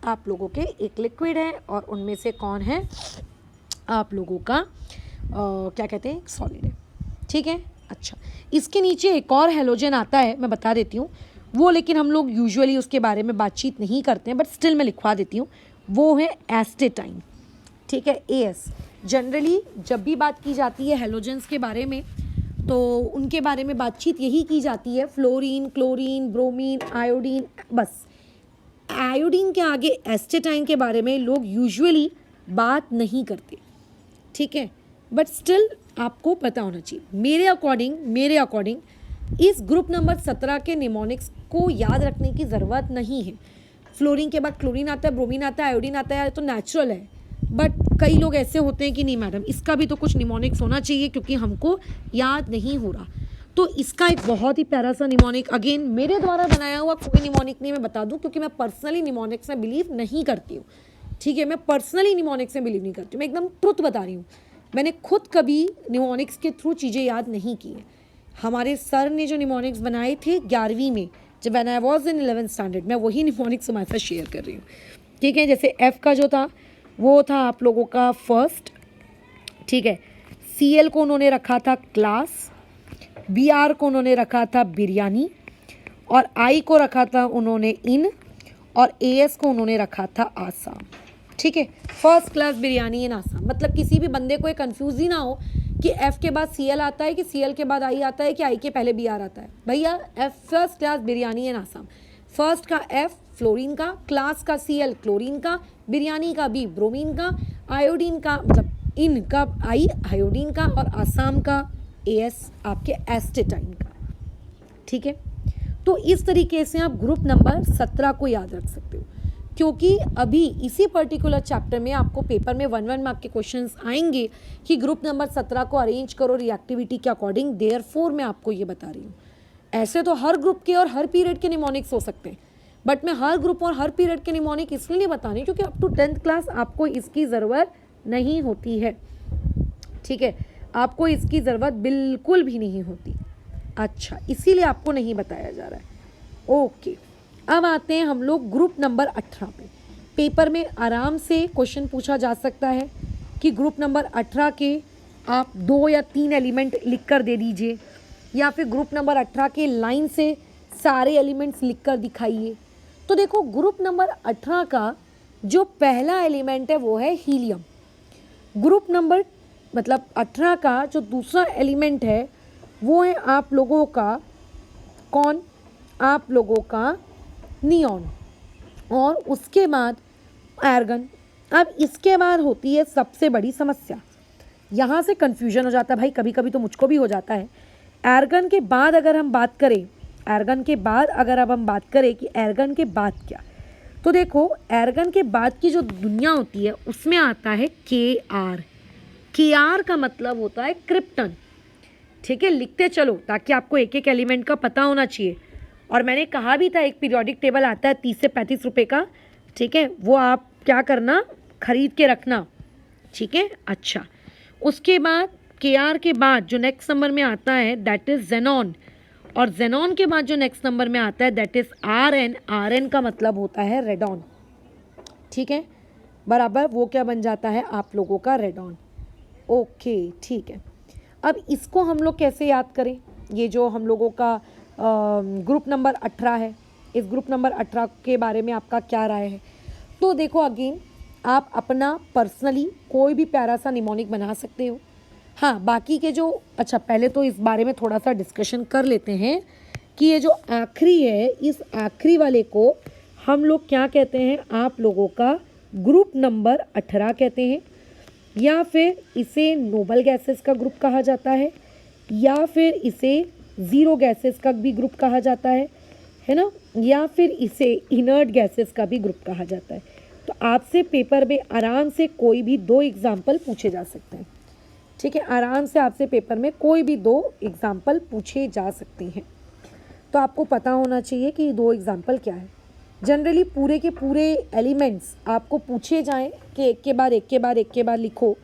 आप लोगों के एक लिक्विड है, और उनमें से कौन है आप लोगों का क्या कहते हैं, सॉलिड है, ठीक है। अच्छा, इसके नीचे एक और हेलोजन आता है, मैं बता देती हूँ वो, लेकिन हम लोग यूजुअली उसके बारे में बातचीत नहीं करते हैं, बट स्टिल मैं लिखवा देती हूँ। वो है एस्टेटाइन, ठीक है, AS। जनरली जब भी बात की जाती है हेलोजेंस के बारे में तो उनके बारे में बातचीत यही की जाती है, फ्लोरीन, क्लोरीन, ब्रोमीन, आयोडीन, बस आयोडीन के आगे एस्टेटाइन के बारे में लोग यूजुअली बात नहीं करते, ठीक है, बट स्टिल आपको पता होना चाहिए। मेरे अकॉर्डिंग इस ग्रुप नंबर 17 के निमोनिक्स को याद रखने की ज़रूरत नहीं है। फ्लोरीन के बाद क्लोरीन आता है, ब्रोमीन आता है, आयोडीन आता है, तो नेचुरल है, बट कई लोग ऐसे होते हैं कि नहीं मैडम इसका भी तो कुछ निमोनिक्स होना चाहिए क्योंकि हमको याद नहीं हो रहा। तो इसका एक बहुत ही प्यारा सा निमोनिक, अगेन मेरे द्वारा बनाया हुआ कोई निमोनिक नहीं मैं बता दूं, क्योंकि मैं पर्सनली निमोनिक्स में बिलीव नहीं करती हूँ, ठीक है, मैं पर्सनली निमोनिक्स में बिलीव नहीं करती हूँ, मैं एकदम ट्रुथ बता रही हूँ। मैंने खुद कभी निमोनिक्स के थ्रू चीज़ें याद नहीं की है। हमारे सर ने जो निमोनिक्स बनाए थे 11वीं में, जब when I was in 11th standard, मैं वही निमोनिक्स तुम्हारे साथ शेयर कर रही हूँ, ठीक है। जैसे F का जो था वो था आप लोगों का फर्स्ट, ठीक है, Cl को उन्होंने रखा था क्लास, Br को उन्होंने रखा था बिरयानी, और I को रखा था उन्होंने इन, और AS को उन्होंने रखा था आसाम, ठीक है। फर्स्ट क्लास बिरयानी इन आसाम, मतलब किसी भी बंदे को कंफ्यूज ही ना हो कि F के बाद Cl आता है कि Cl के बाद I आता है कि I के पहले Br आता है। भैया F फर्स्ट क्लास बिरयानी इन आसाम, फर्स्ट का F फ्लोरीन का, क्लास का Cl क्लोरीन का, बिरयानी का B ब्रोमीन का, आयोडीन का मतलब इन का I आयोडीन का, और आसाम का AS आपके एस्टेटाइन का, ठीक है। तो इस तरीके से आप ग्रुप नंबर 17 को याद रख सकते हो, क्योंकि अभी इसी पर्टिकुलर चैप्टर में आपको पेपर में 1 मार्क के क्वेश्चंस आएंगे कि ग्रुप नंबर 17 को अरेंज करो रिएक्टिविटी के अकॉर्डिंग। देयरफॉर मैं आपको ये बता रही हूँ, ऐसे तो हर ग्रुप के और हर पीरियड के निमोनिक्स हो सकते हैं, बट मैं हर ग्रुप और हर पीरियड के निमोनिक इसलिए नहीं बता रही क्योंकि अप टू 10th क्लास आपको इसकी ज़रूरत नहीं होती है, ठीक है, आपको इसकी ज़रूरत बिल्कुल भी नहीं होती। अच्छा, इसीलिए आपको नहीं बताया जा रहा है। ओके, अब आते हैं हम लोग ग्रुप नंबर 18 पे। पेपर में आराम से क्वेश्चन पूछा जा सकता है कि ग्रुप नंबर 18 के आप 2 या 3 एलिमेंट लिख कर दे दीजिए, या फिर ग्रुप नंबर 18 के लाइन से सारे एलिमेंट्स लिख कर दिखाइए। तो देखो ग्रुप नंबर 18 का जो पहला एलिमेंट है वो है हीलियम। ग्रुप नंबर मतलब 18 का जो दूसरा एलिमेंट है वो है आप लोगों का कौन, आप लोगों का नियॉन, और उसके बाद आर्गन। अब इसके बाद होती है सबसे बड़ी समस्या, यहाँ से कन्फ्यूजन हो जाता है भाई, कभी कभी तो मुझको भी हो जाता है। आर्गन के बाद अगर हम बात करें, आर्गन के बाद अगर अब हम बात करें कि आर्गन के बाद क्या, तो देखो आर्गन के बाद की जो दुनिया होती है उसमें आता है Kr। Kr का मतलब होता है क्रिप्टन, ठीक है, लिखते चलो ताकि आपको एक एक एलिमेंट का पता होना चाहिए। और मैंने कहा भी था एक पीरियोडिक टेबल आता है 30 से 35 रुपये का, ठीक है, वो आप क्या करना, खरीद के रखना, ठीक है। अच्छा, उसके बाद Kr के बाद जो नेक्स्ट नंबर में आता है दैट इज़ जेनॉन, और जेनॉन के बाद जो नेक्स्ट नंबर में आता है दैट इज़ Rn। Rn का मतलब होता है रेडॉन, ठीक है, बराबर, वो क्या बन जाता है आप लोगों का रेडॉन। ओके, ठीक है। अब इसको हम लोग कैसे याद करें, ये जो हम लोगों का ग्रुप नंबर 18 है, इस ग्रुप नंबर 18 के बारे में आपका क्या राय है। तो देखो अगेन आप अपना पर्सनली कोई भी प्यारा सा निमोनिक बना सकते हो। हाँ, बाकी के जो, अच्छा पहले तो इस बारे में थोड़ा सा डिस्कशन कर लेते हैं कि ये जो आखिरी है, इस आखिरी वाले को हम लोग क्या कहते हैं, आप लोगों का ग्रुप नंबर 18 कहते हैं, या फिर इसे नोबल गैसेस का ग्रुप कहा जाता है, या फिर इसे ज़ीरो गैसेस का भी ग्रुप कहा जाता है ना, या फिर इसे इनर्ट गैसेस का भी ग्रुप कहा जाता है। तो आपसे पेपर में आराम से कोई भी 2 एग्जाम्पल पूछे जा सकते हैं, ठीक है, आराम से आपसे पेपर में कोई भी 2 एग्जाम्पल पूछे जा सकते हैं। तो आपको पता होना चाहिए कि 2 एग्जाम्पल क्या है। जनरली पूरे के पूरे एलिमेंट्स आपको पूछे जाएं कि एक के बाद एक के बाद एक के बाद लिखो,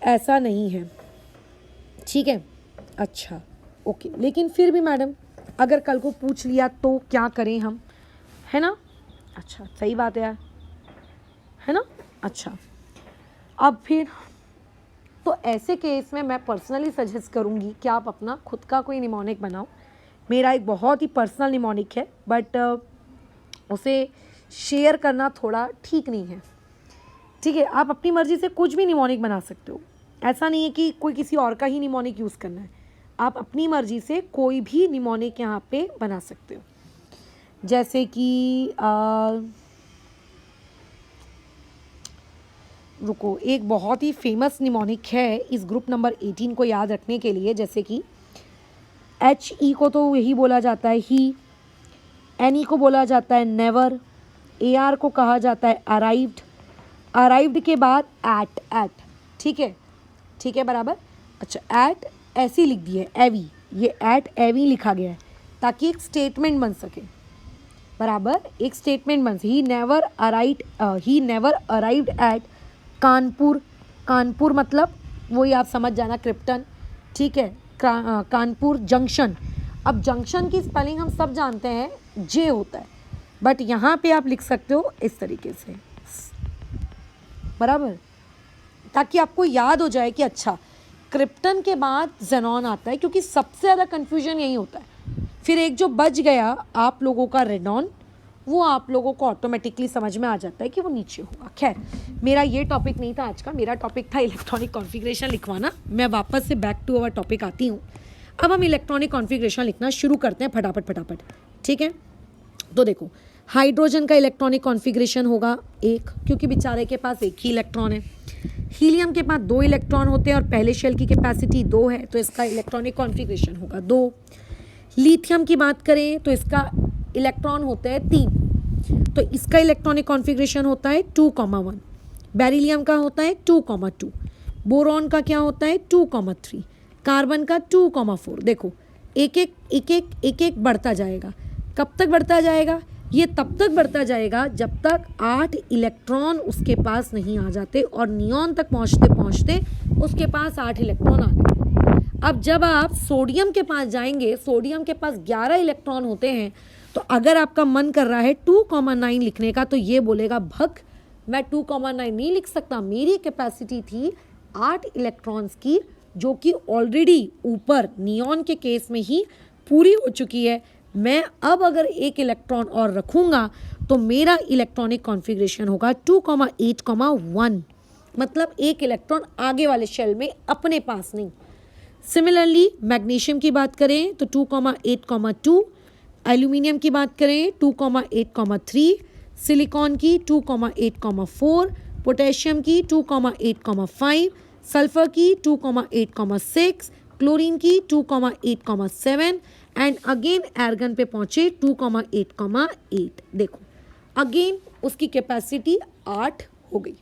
ऐसा नहीं है, ठीक है। अच्छा, ओके, लेकिन फिर भी मैडम अगर कल को पूछ लिया तो क्या करें हम, है ना। अच्छा, सही बात है यार, है ना। अच्छा, अब फिर तो ऐसे केस में मैं पर्सनली सजेस्ट करूँगी कि आप अपना खुद का कोई निमोनिक बनाओ। मेरा एक बहुत ही पर्सनल निमोनिक है, बट उसे शेयर करना थोड़ा ठीक नहीं है, ठीक है, आप अपनी मर्जी से कुछ भी निमोनिक बना सकते हो, ऐसा नहीं है कि कोई किसी और का ही निमोनिक यूज़ करना है, आप अपनी मर्जी से कोई भी निमोनिक यहाँ पे बना सकते हो। जैसे कि रुको, एक बहुत ही फेमस निमोनिक है इस ग्रुप नंबर 18 को याद रखने के लिए, जैसे कि HE को तो यही बोला जाता है ही, NE को बोला जाता है नेवर, AR को कहा जाता है अराइव्ड, अराइव्ड के बाद एट, ठीक है बराबर। अच्छा, एट ऐसी लिख दी है एवी, ये एट एवी लिखा गया है ताकि एक स्टेटमेंट बन सके, बराबर, एक स्टेटमेंट बन सके। He never arrived at Kanpur, Kanpur मतलब वही आप समझ जाना, क्रिप्टन, ठीक है, कानपुर जंक्शन। अब जंक्शन की स्पेलिंग हम सब जानते हैं जे होता है, बट यहाँ पे आप लिख सकते हो इस तरीके से, बराबर, ताकि आपको याद हो जाए कि अच्छा क्रिप्टन के बाद जेनॉन आता है, क्योंकि सबसे ज़्यादा कन्फ्यूजन यही होता है। फिर एक जो बच गया आप लोगों का रेडॉन, वो आप लोगों को ऑटोमेटिकली समझ में आ जाता है कि वो नीचे होगा। खैर, मेरा ये टॉपिक नहीं था आज का, मेरा टॉपिक था इलेक्ट्रॉनिक कॉन्फ़िगरेशन लिखवाना। मैं वापस से बैक टू अवर टॉपिक आती हूँ। अब हम इलेक्ट्रॉनिक कॉन्फ़िगरेशन लिखना शुरू करते हैं फटाफट, ठीक है। तो देखो, हाइड्रोजन का इलेक्ट्रॉनिक कॉन्फ़िगरेशन होगा एक, क्योंकि बेचारे के पास एक ही इलेक्ट्रॉन है। हीलियम के पास 2 इलेक्ट्रॉन होते हैं और पहले शेल की कैपेसिटी 2 है, तो इसका इलेक्ट्रॉनिक कॉन्फ़िगरेशन होगा 2। लिथियम की बात करें तो इसका इलेक्ट्रॉन होते हैं 3, तो इसका इलेक्ट्रॉनिक कॉन्फ़िगरेशन होता है 2,1। बेरिलियम का होता है 2,2। बोरॉन का क्या होता है 2,3। कार्बन का 2,4। देखो, एक एक बढ़ता जाएगा। कब तक बढ़ता जाएगा? ये तब तक बढ़ता जाएगा जब तक 8 इलेक्ट्रॉन उसके पास नहीं आ जाते, और नियॉन तक पहुँचते पहुँचते उसके पास 8 इलेक्ट्रॉन आ गए। अब जब आप सोडियम के पास जाएंगे, सोडियम के पास 11 इलेक्ट्रॉन होते हैं, तो अगर आपका मन कर रहा है 2,9 लिखने का, तो ये बोलेगा भग, मैं 2,9 नहीं लिख सकता, मेरी कैपेसिटी थी 8 इलेक्ट्रॉन्स की, जो कि ऑलरेडी ऊपर नियॉन के केस में ही पूरी हो चुकी है। मैं अब अगर एक इलेक्ट्रॉन और रखूँगा तो मेरा इलेक्ट्रॉनिक कॉन्फ़िगरेशन होगा 2,8,1, मतलब एक इलेक्ट्रॉन आगे वाले शेल में अपने पास नहीं। सिमिलरली मैग्नीशियम की बात करें तो 2,8,2, एल्यूमिनियम की बात करें 2,8,3, सिलिकॉन की 2,8,4, पोटेशियम की 2,8,5, सल्फर की 2,8,6, क्लोरीन की 2,8,7 एंड अगेन एर्गन पे पहुंचे 2,8,8। देखो, अगेन उसकी कैपेसिटी 8 हो गई।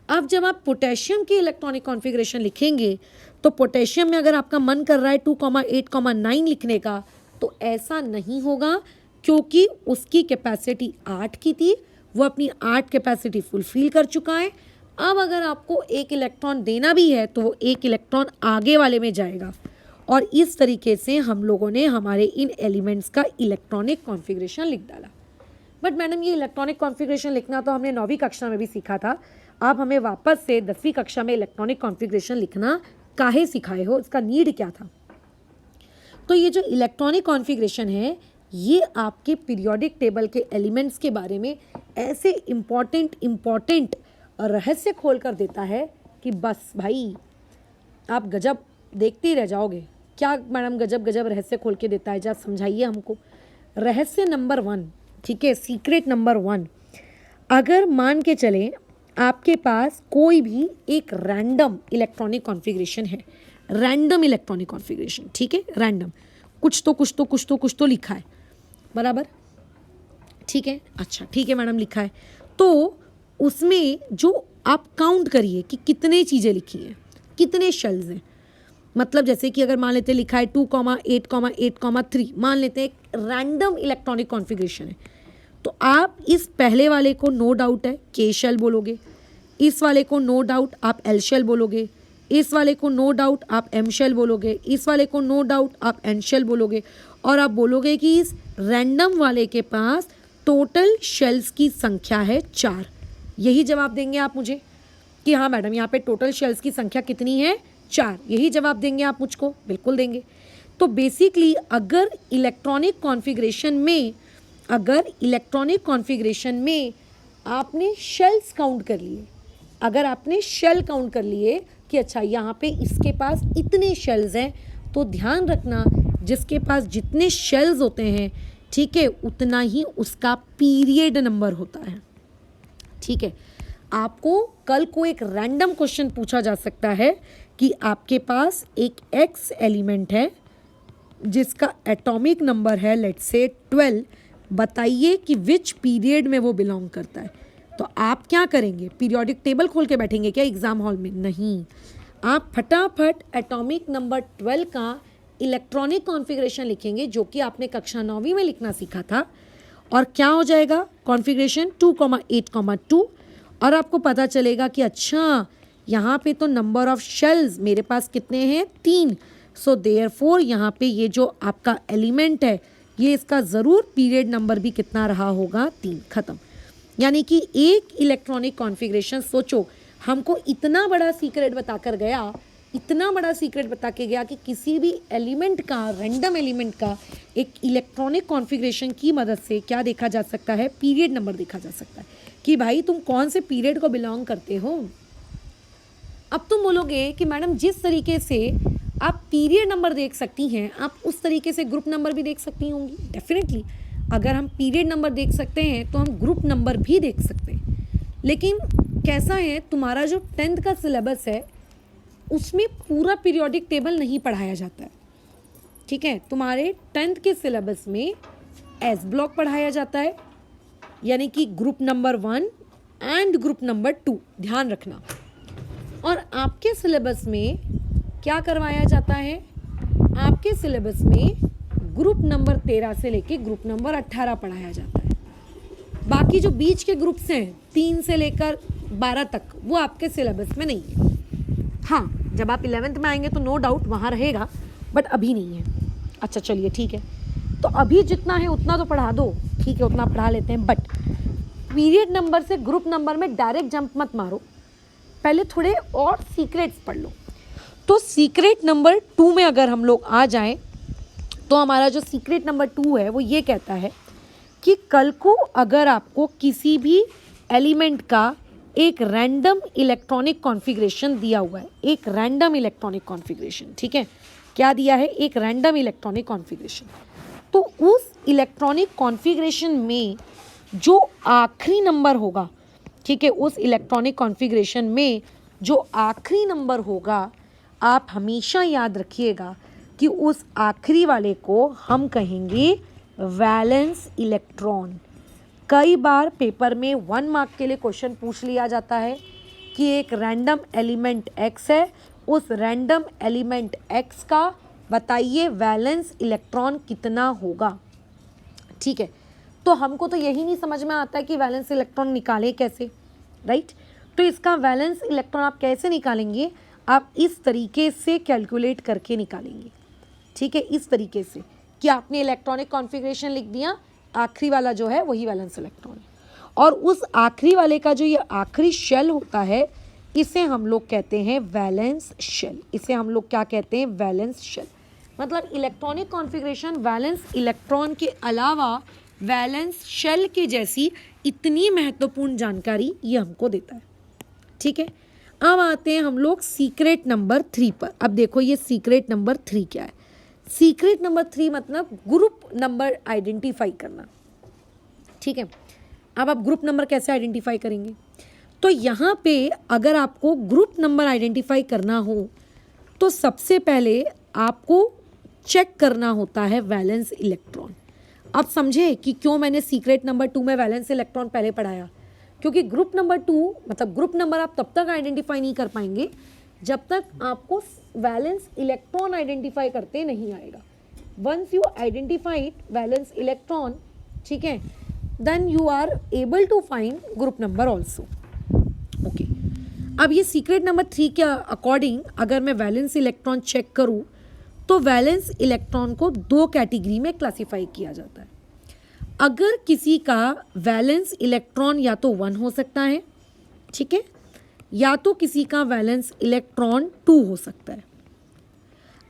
अब जब आप पोटेशियम की इलेक्ट्रॉनिक कॉन्फ़िगरेशन लिखेंगे तो पोटेशियम में अगर आपका मन कर रहा है 2,8,9 लिखने का, तो ऐसा नहीं होगा, क्योंकि उसकी कैपेसिटी 8 की थी, वो अपनी 8 कैपेसिटी फुलफिल कर चुका है। अब अगर आपको एक इलेक्ट्रॉन देना भी है तो वो एक इलेक्ट्रॉन आगे वाले में जाएगा, और इस तरीके से हम लोगों ने हमारे इन एलिमेंट्स का इलेक्ट्रॉनिक कॉन्फ़िगरेशन लिख डाला। बट मैडम, ये इलेक्ट्रॉनिक कॉन्फ़िगरेशन लिखना तो हमने 9वीं कक्षा में भी सीखा था, आप हमें वापस से 10वीं कक्षा में इलेक्ट्रॉनिक कॉन्फ़िगरेशन लिखना काहे सिखाए हो, इसका नीड क्या था? तो ये जो इलेक्ट्रॉनिक कॉन्फ़िगरेशन है, ये आपके पीरियोडिक टेबल के एलिमेंट्स के बारे में ऐसे इम्पॉर्टेंट रहस्य खोल कर देता है कि बस भाई आप गजब देखते ही रह जाओगे। क्या मैडम गजब रहस्य खोल के देता है, जरा समझाइए हमको। रहस्य नंबर 1, ठीक है, सीक्रेट नंबर 1, अगर मान के चलें आपके पास कोई भी एक रैंडम इलेक्ट्रॉनिक कॉन्फ़िगरेशन है, रैंडम इलेक्ट्रॉनिक कॉन्फ़िगरेशन, ठीक है, रैंडम, कुछ तो लिखा है, बराबर, ठीक है। अच्छा, ठीक है मैडम, लिखा है, तो उसमें जो आप काउंट करिए कि कितने चीज़ें लिखी हैं, कितने शेल्स हैं। मतलब जैसे कि अगर मान लेते लिखा है 2,8,8,3, मान लेते हैं एक रैंडम इलेक्ट्रॉनिक कॉन्फ़िगरेशन है, तो आप इस पहले वाले को नो डाउट है के शेल बोलोगे, इस वाले को नो डाउट आप एल शेल बोलोगे, इस वाले को नो डाउट आप एम शेल बोलोगे, इस वाले को नो डाउट आप एन शेल बोलोगे, और आप बोलोगे कि इस रैंडम वाले के पास टोटल शेल्स की संख्या है 4। यही जवाब देंगे आप मुझे कि हाँ मैडम, यहाँ पे टोटल शेल्स की संख्या कितनी है? 4। यही जवाब देंगे आप मुझको? बिल्कुल देंगे। तो बेसिकली अगर इलेक्ट्रॉनिक कॉन्फ़िगरेशन में आपने शेल्स काउंट कर लिए। अगर आपने शेल काउंट कर लिए कि अच्छा यहाँ पे इसके पास इतने शेल्स हैं, तो ध्यान रखना जिसके पास जितने शेल्स होते हैं, ठीक है, उतना ही उसका पीरियड नंबर होता है। ठीक है, आपको कल को एक रैंडम क्वेश्चन पूछा जा सकता है कि आपके पास एक एक्स एलिमेंट है जिसका एटॉमिक नंबर है लेट्स से 12, बताइए कि विच पीरियड में वो बिलोंग करता है। तो आप क्या करेंगे, पीरियोडिक टेबल खोल के बैठेंगे क्या एग्जाम हॉल में? नहीं, आप फटाफट एटॉमिक नंबर 12 का इलेक्ट्रॉनिक कॉन्फ़िगरेशन लिखेंगे जो कि आपने कक्षा 9वीं में लिखना सीखा था। और क्या हो जाएगा कॉन्फ़िगरेशन 2,8,2, और आपको पता चलेगा कि अच्छा यहाँ पे तो नंबर ऑफ शेल्स मेरे पास कितने हैं, 3। सो देयरफॉर यहाँ पे ये जो आपका एलिमेंट है ये इसका ज़रूर पीरियड नंबर भी कितना रहा होगा, 3। ख़त्म। यानी कि एक इलेक्ट्रॉनिक कॉन्फ़िगरेशन, सोचो हमको इतना बड़ा सीक्रेट बताकर गया, इतना बड़ा सीक्रेट बता के गया कि किसी भी एलिमेंट का, रैंडम एलिमेंट का एक इलेक्ट्रॉनिक कॉन्फ़िगरेशन की मदद से क्या देखा जा सकता है, पीरियड नंबर देखा जा सकता है कि भाई तुम कौन से पीरियड को बिलोंग करते हो। अब तुम बोलोगे कि मैडम जिस तरीके से आप पीरियड नंबर देख सकती हैं, आप उस तरीके से ग्रुप नंबर भी देख सकती होंगी। डेफिनेटली अगर हम पीरियड नंबर देख सकते हैं तो हम ग्रुप नंबर भी देख सकते हैं। लेकिन कैसा है, तुम्हारा जो 10th का सिलेबस है उसमें पूरा पीरियोडिक टेबल नहीं पढ़ाया जाता है। ठीक है, तुम्हारे 10th के सिलेबस में एस ब्लॉक पढ़ाया जाता है, यानी कि group number 1 and group number 2, ध्यान रखना। और आपके सिलेबस में क्या करवाया जाता है, आपके सिलेबस में ग्रुप नंबर 13 से लेके ग्रुप नंबर 18 पढ़ाया जाता है। बाकी जो बीच के ग्रुप्स हैं 3 से लेकर 12 तक, वो आपके सिलेबस में नहीं है। हाँ, जब आप 11th में आएंगे तो नो डाउट वहाँ रहेगा, बट अभी नहीं है। अच्छा चलिए ठीक है, तो अभी जितना है उतना तो पढ़ा दो, ठीक है उतना पढ़ा लेते हैं, बट पीरियड नंबर से ग्रुप नंबर में डायरेक्ट जंप मत मारो, पहले थोड़े और सीक्रेट्स पढ़ लो। तो सीक्रेट नंबर 2 में अगर हम लोग आ जाएं तो हमारा जो सीक्रेट नंबर 2 है वो ये कहता है कि कल को अगर आपको किसी भी एलिमेंट का एक रैंडम इलेक्ट्रॉनिक कॉन्फ़िगरेशन दिया हुआ है, एक रैंडम इलेक्ट्रॉनिक कॉन्फ़िगरेशन, ठीक है, क्या दिया है, एक रैंडम इलेक्ट्रॉनिक कॉन्फ़िगरेशन, तो उस इलेक्ट्रॉनिक कॉन्फ़िगरेशन में जो आखिरी नंबर होगा, ठीक है, उस इलेक्ट्रॉनिक कॉन्फ़िगरेशन में जो आखिरी नंबर होगा, आप हमेशा याद रखिएगा कि उस आखिरी वाले को हम कहेंगे वैलेंस इलेक्ट्रॉन। कई बार पेपर में 1 मार्क के लिए क्वेश्चन पूछ लिया जाता है कि एक रैंडम एलिमेंट x है, उस रैंडम एलिमेंट x का बताइए वैलेंस इलेक्ट्रॉन कितना होगा। ठीक है, तो हमको तो यही नहीं समझ में आता है कि वैलेंस इलेक्ट्रॉन निकालें कैसे, राइट। तो इसका वैलेंस इलेक्ट्रॉन आप कैसे निकालेंगे, आप इस तरीके से कैलकुलेट करके निकालेंगे। ठीक है, इस तरीके से कि आपने इलेक्ट्रॉनिक कॉन्फ़िगरेशन लिख दिया, आखिरी वाला जो है वही वैलेंस इलेक्ट्रॉन है, और उस आखिरी वाले का जो ये आखिरी शेल होता है इसे हम लोग कहते हैं वैलेंस शेल। इसे हम लोग क्या कहते हैं, वैलेंस शेल। मतलब इलेक्ट्रॉनिक कॉन्फ़िगरेशन वैलेंस इलेक्ट्रॉन के अलावा वैलेंस शेल के जैसी इतनी महत्वपूर्ण जानकारी ये हमको देता है। ठीक है, अब आते हैं हम लोग सीक्रेट नंबर 3 पर। अब देखो ये सीक्रेट नंबर 3 क्या है। सीक्रेट नंबर 3 मतलब ग्रुप नंबर आइडेंटिफाई करना। ठीक है, अब आप ग्रुप नंबर कैसे आइडेंटिफाई करेंगे, तो यहाँ पे अगर आपको ग्रुप नंबर आइडेंटिफाई करना हो तो सबसे पहले आपको चेक करना होता है वैलेंस इलेक्ट्रॉन। अब समझे कि क्यों मैंने सीक्रेट नंबर 2 में वैलेंस इलेक्ट्रॉन पहले पढ़ाया, क्योंकि ग्रुप नंबर 2 मतलब ग्रुप नंबर आप तब तक आइडेंटिफाई नहीं कर पाएंगे जब तक आपको वैलेंस इलेक्ट्रॉन आइडेंटिफाई करते नहीं आएगा। Once you identified valence electron, ठीक है, then you are able to find group number also. Okay, अब ये सीक्रेट नंबर 3 के अकॉर्डिंग अगर मैं वैलेंस इलेक्ट्रॉन चेक करूँ तो वैलेंस इलेक्ट्रॉन को 2 कैटेगरी में क्लासीफाई किया जाता है। अगर किसी का वैलेंस इलेक्ट्रॉन या तो 1 हो सकता है, ठीक है, या तो किसी का वैलेंस इलेक्ट्रॉन 2 हो सकता है।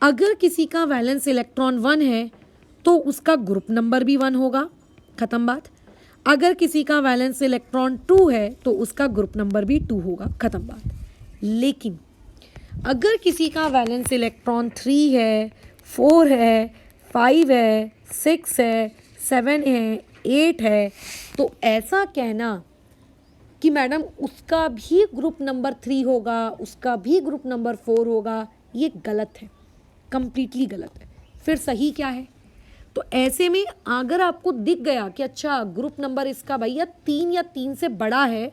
अगर किसी का वैलेंस इलेक्ट्रॉन 1 है तो उसका ग्रुप नंबर भी 1 होगा, ख़त्म बात। अगर किसी का वैलेंस इलेक्ट्रॉन 2 है तो उसका ग्रुप नंबर भी 2 होगा, खत्म बात। लेकिन अगर किसी का वैलेंस इलेक्ट्रॉन 3 है, 4 है, 5 है, 6 है, 7 है, 8 है, तो ऐसा कहना कि मैडम उसका भी ग्रुप नंबर 3 होगा, उसका भी ग्रुप नंबर 4 होगा, ये गलत है, कंप्लीटली गलत है। फिर सही क्या है? तो ऐसे में अगर आपको दिख गया कि अच्छा ग्रुप नंबर इसका भैया 3 या 3 से बड़ा है,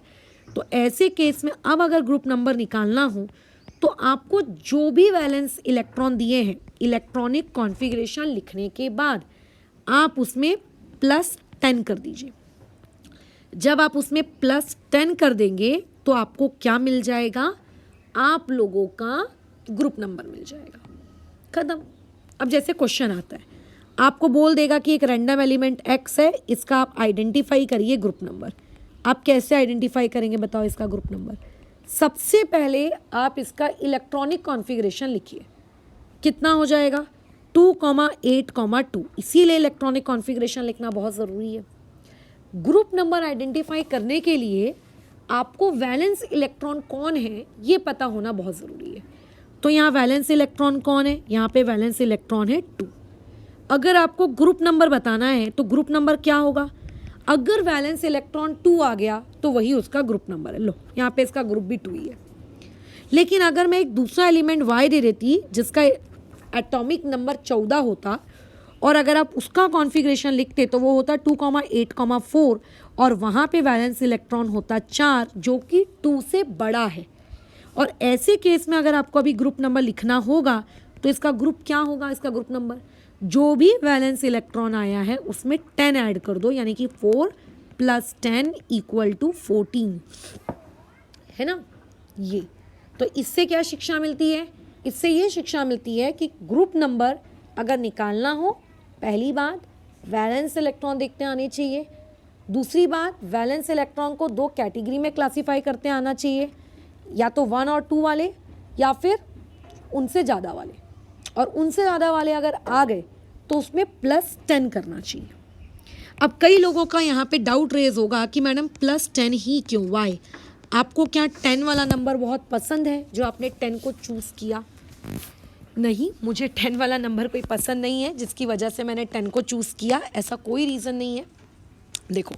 तो ऐसे केस में अब अगर ग्रुप नंबर निकालना हो तो आपको जो भी वैलेंस इलेक्ट्रॉन दिए हैं, इलेक्ट्रॉनिक कॉन्फ़िगरेशन लिखने के बाद आप उसमें +10 कर दीजिए। जब आप उसमें +10 कर देंगे तो आपको क्या मिल जाएगा? आप लोगों का ग्रुप नंबर मिल जाएगा, खत्म। अब जैसे क्वेश्चन आता है, आपको बोल देगा कि एक रैंडम एलिमेंट x है, इसका आप आइडेंटिफाई करिए ग्रुप नंबर। आप कैसे आइडेंटिफाई करेंगे बताओ इसका ग्रुप नंबर? सबसे पहले आप इसका इलेक्ट्रॉनिक कॉन्फ़िगरेशन लिखिए। कितना हो जाएगा? 2,8,2। इसीलिए इलेक्ट्रॉनिक कॉन्फ़िगरेशन लिखना बहुत ज़रूरी है। ग्रुप नंबर आइडेंटिफाई करने के लिए आपको वैलेंस इलेक्ट्रॉन कौन है ये पता होना बहुत ज़रूरी है। तो यहाँ वैलेंस इलेक्ट्रॉन कौन है? यहाँ पे वैलेंस इलेक्ट्रॉन है 2। अगर आपको ग्रुप नंबर बताना है तो ग्रुप नंबर क्या होगा? अगर वैलेंस इलेक्ट्रॉन 2 आ गया तो वही उसका ग्रुप नंबर है। लो यहाँ पे इसका ग्रुप भी 2 ही है। लेकिन अगर मैं एक दूसरा एलिमेंट y दे देती जिसका एटॉमिक नंबर 14 होता और अगर आप उसका कॉन्फ़िगरेशन लिखते तो वो होता 2,8,4 और वहाँ पे वैलेंस इलेक्ट्रॉन होता 4 जो कि 2 से बड़ा है। और ऐसे केस में अगर आपको अभी ग्रुप नंबर लिखना होगा तो इसका ग्रुप क्या होगा? इसका ग्रुप नंबर जो भी वैलेंस इलेक्ट्रॉन आया है उसमें 10 ऐड कर दो, यानी कि 4 + 10 = 14, है ना। ये तो इससे क्या शिक्षा मिलती है? इससे ये शिक्षा मिलती है कि ग्रुप नंबर अगर निकालना हो, पहली बात वैलेंस इलेक्ट्रॉन देखते आने चाहिए। दूसरी बात वैलेंस इलेक्ट्रॉन को 2 कैटेगरी में क्लासीफाई करते आना चाहिए, या तो 1 और 2 वाले या फिर उनसे ज़्यादा वाले। और उनसे ज़्यादा वाले अगर आ गए तो उसमें +10 करना चाहिए। अब कई लोगों का यहाँ पे डाउट रेज होगा कि मैडम +10 ही क्यों, वाई? आपको क्या 10 वाला नंबर बहुत पसंद है जो आपने 10 को चूज़ किया? नहीं, मुझे 10 वाला नंबर कोई पसंद नहीं है जिसकी वजह से मैंने 10 को चूज़ किया, ऐसा कोई रीज़न नहीं है। देखो,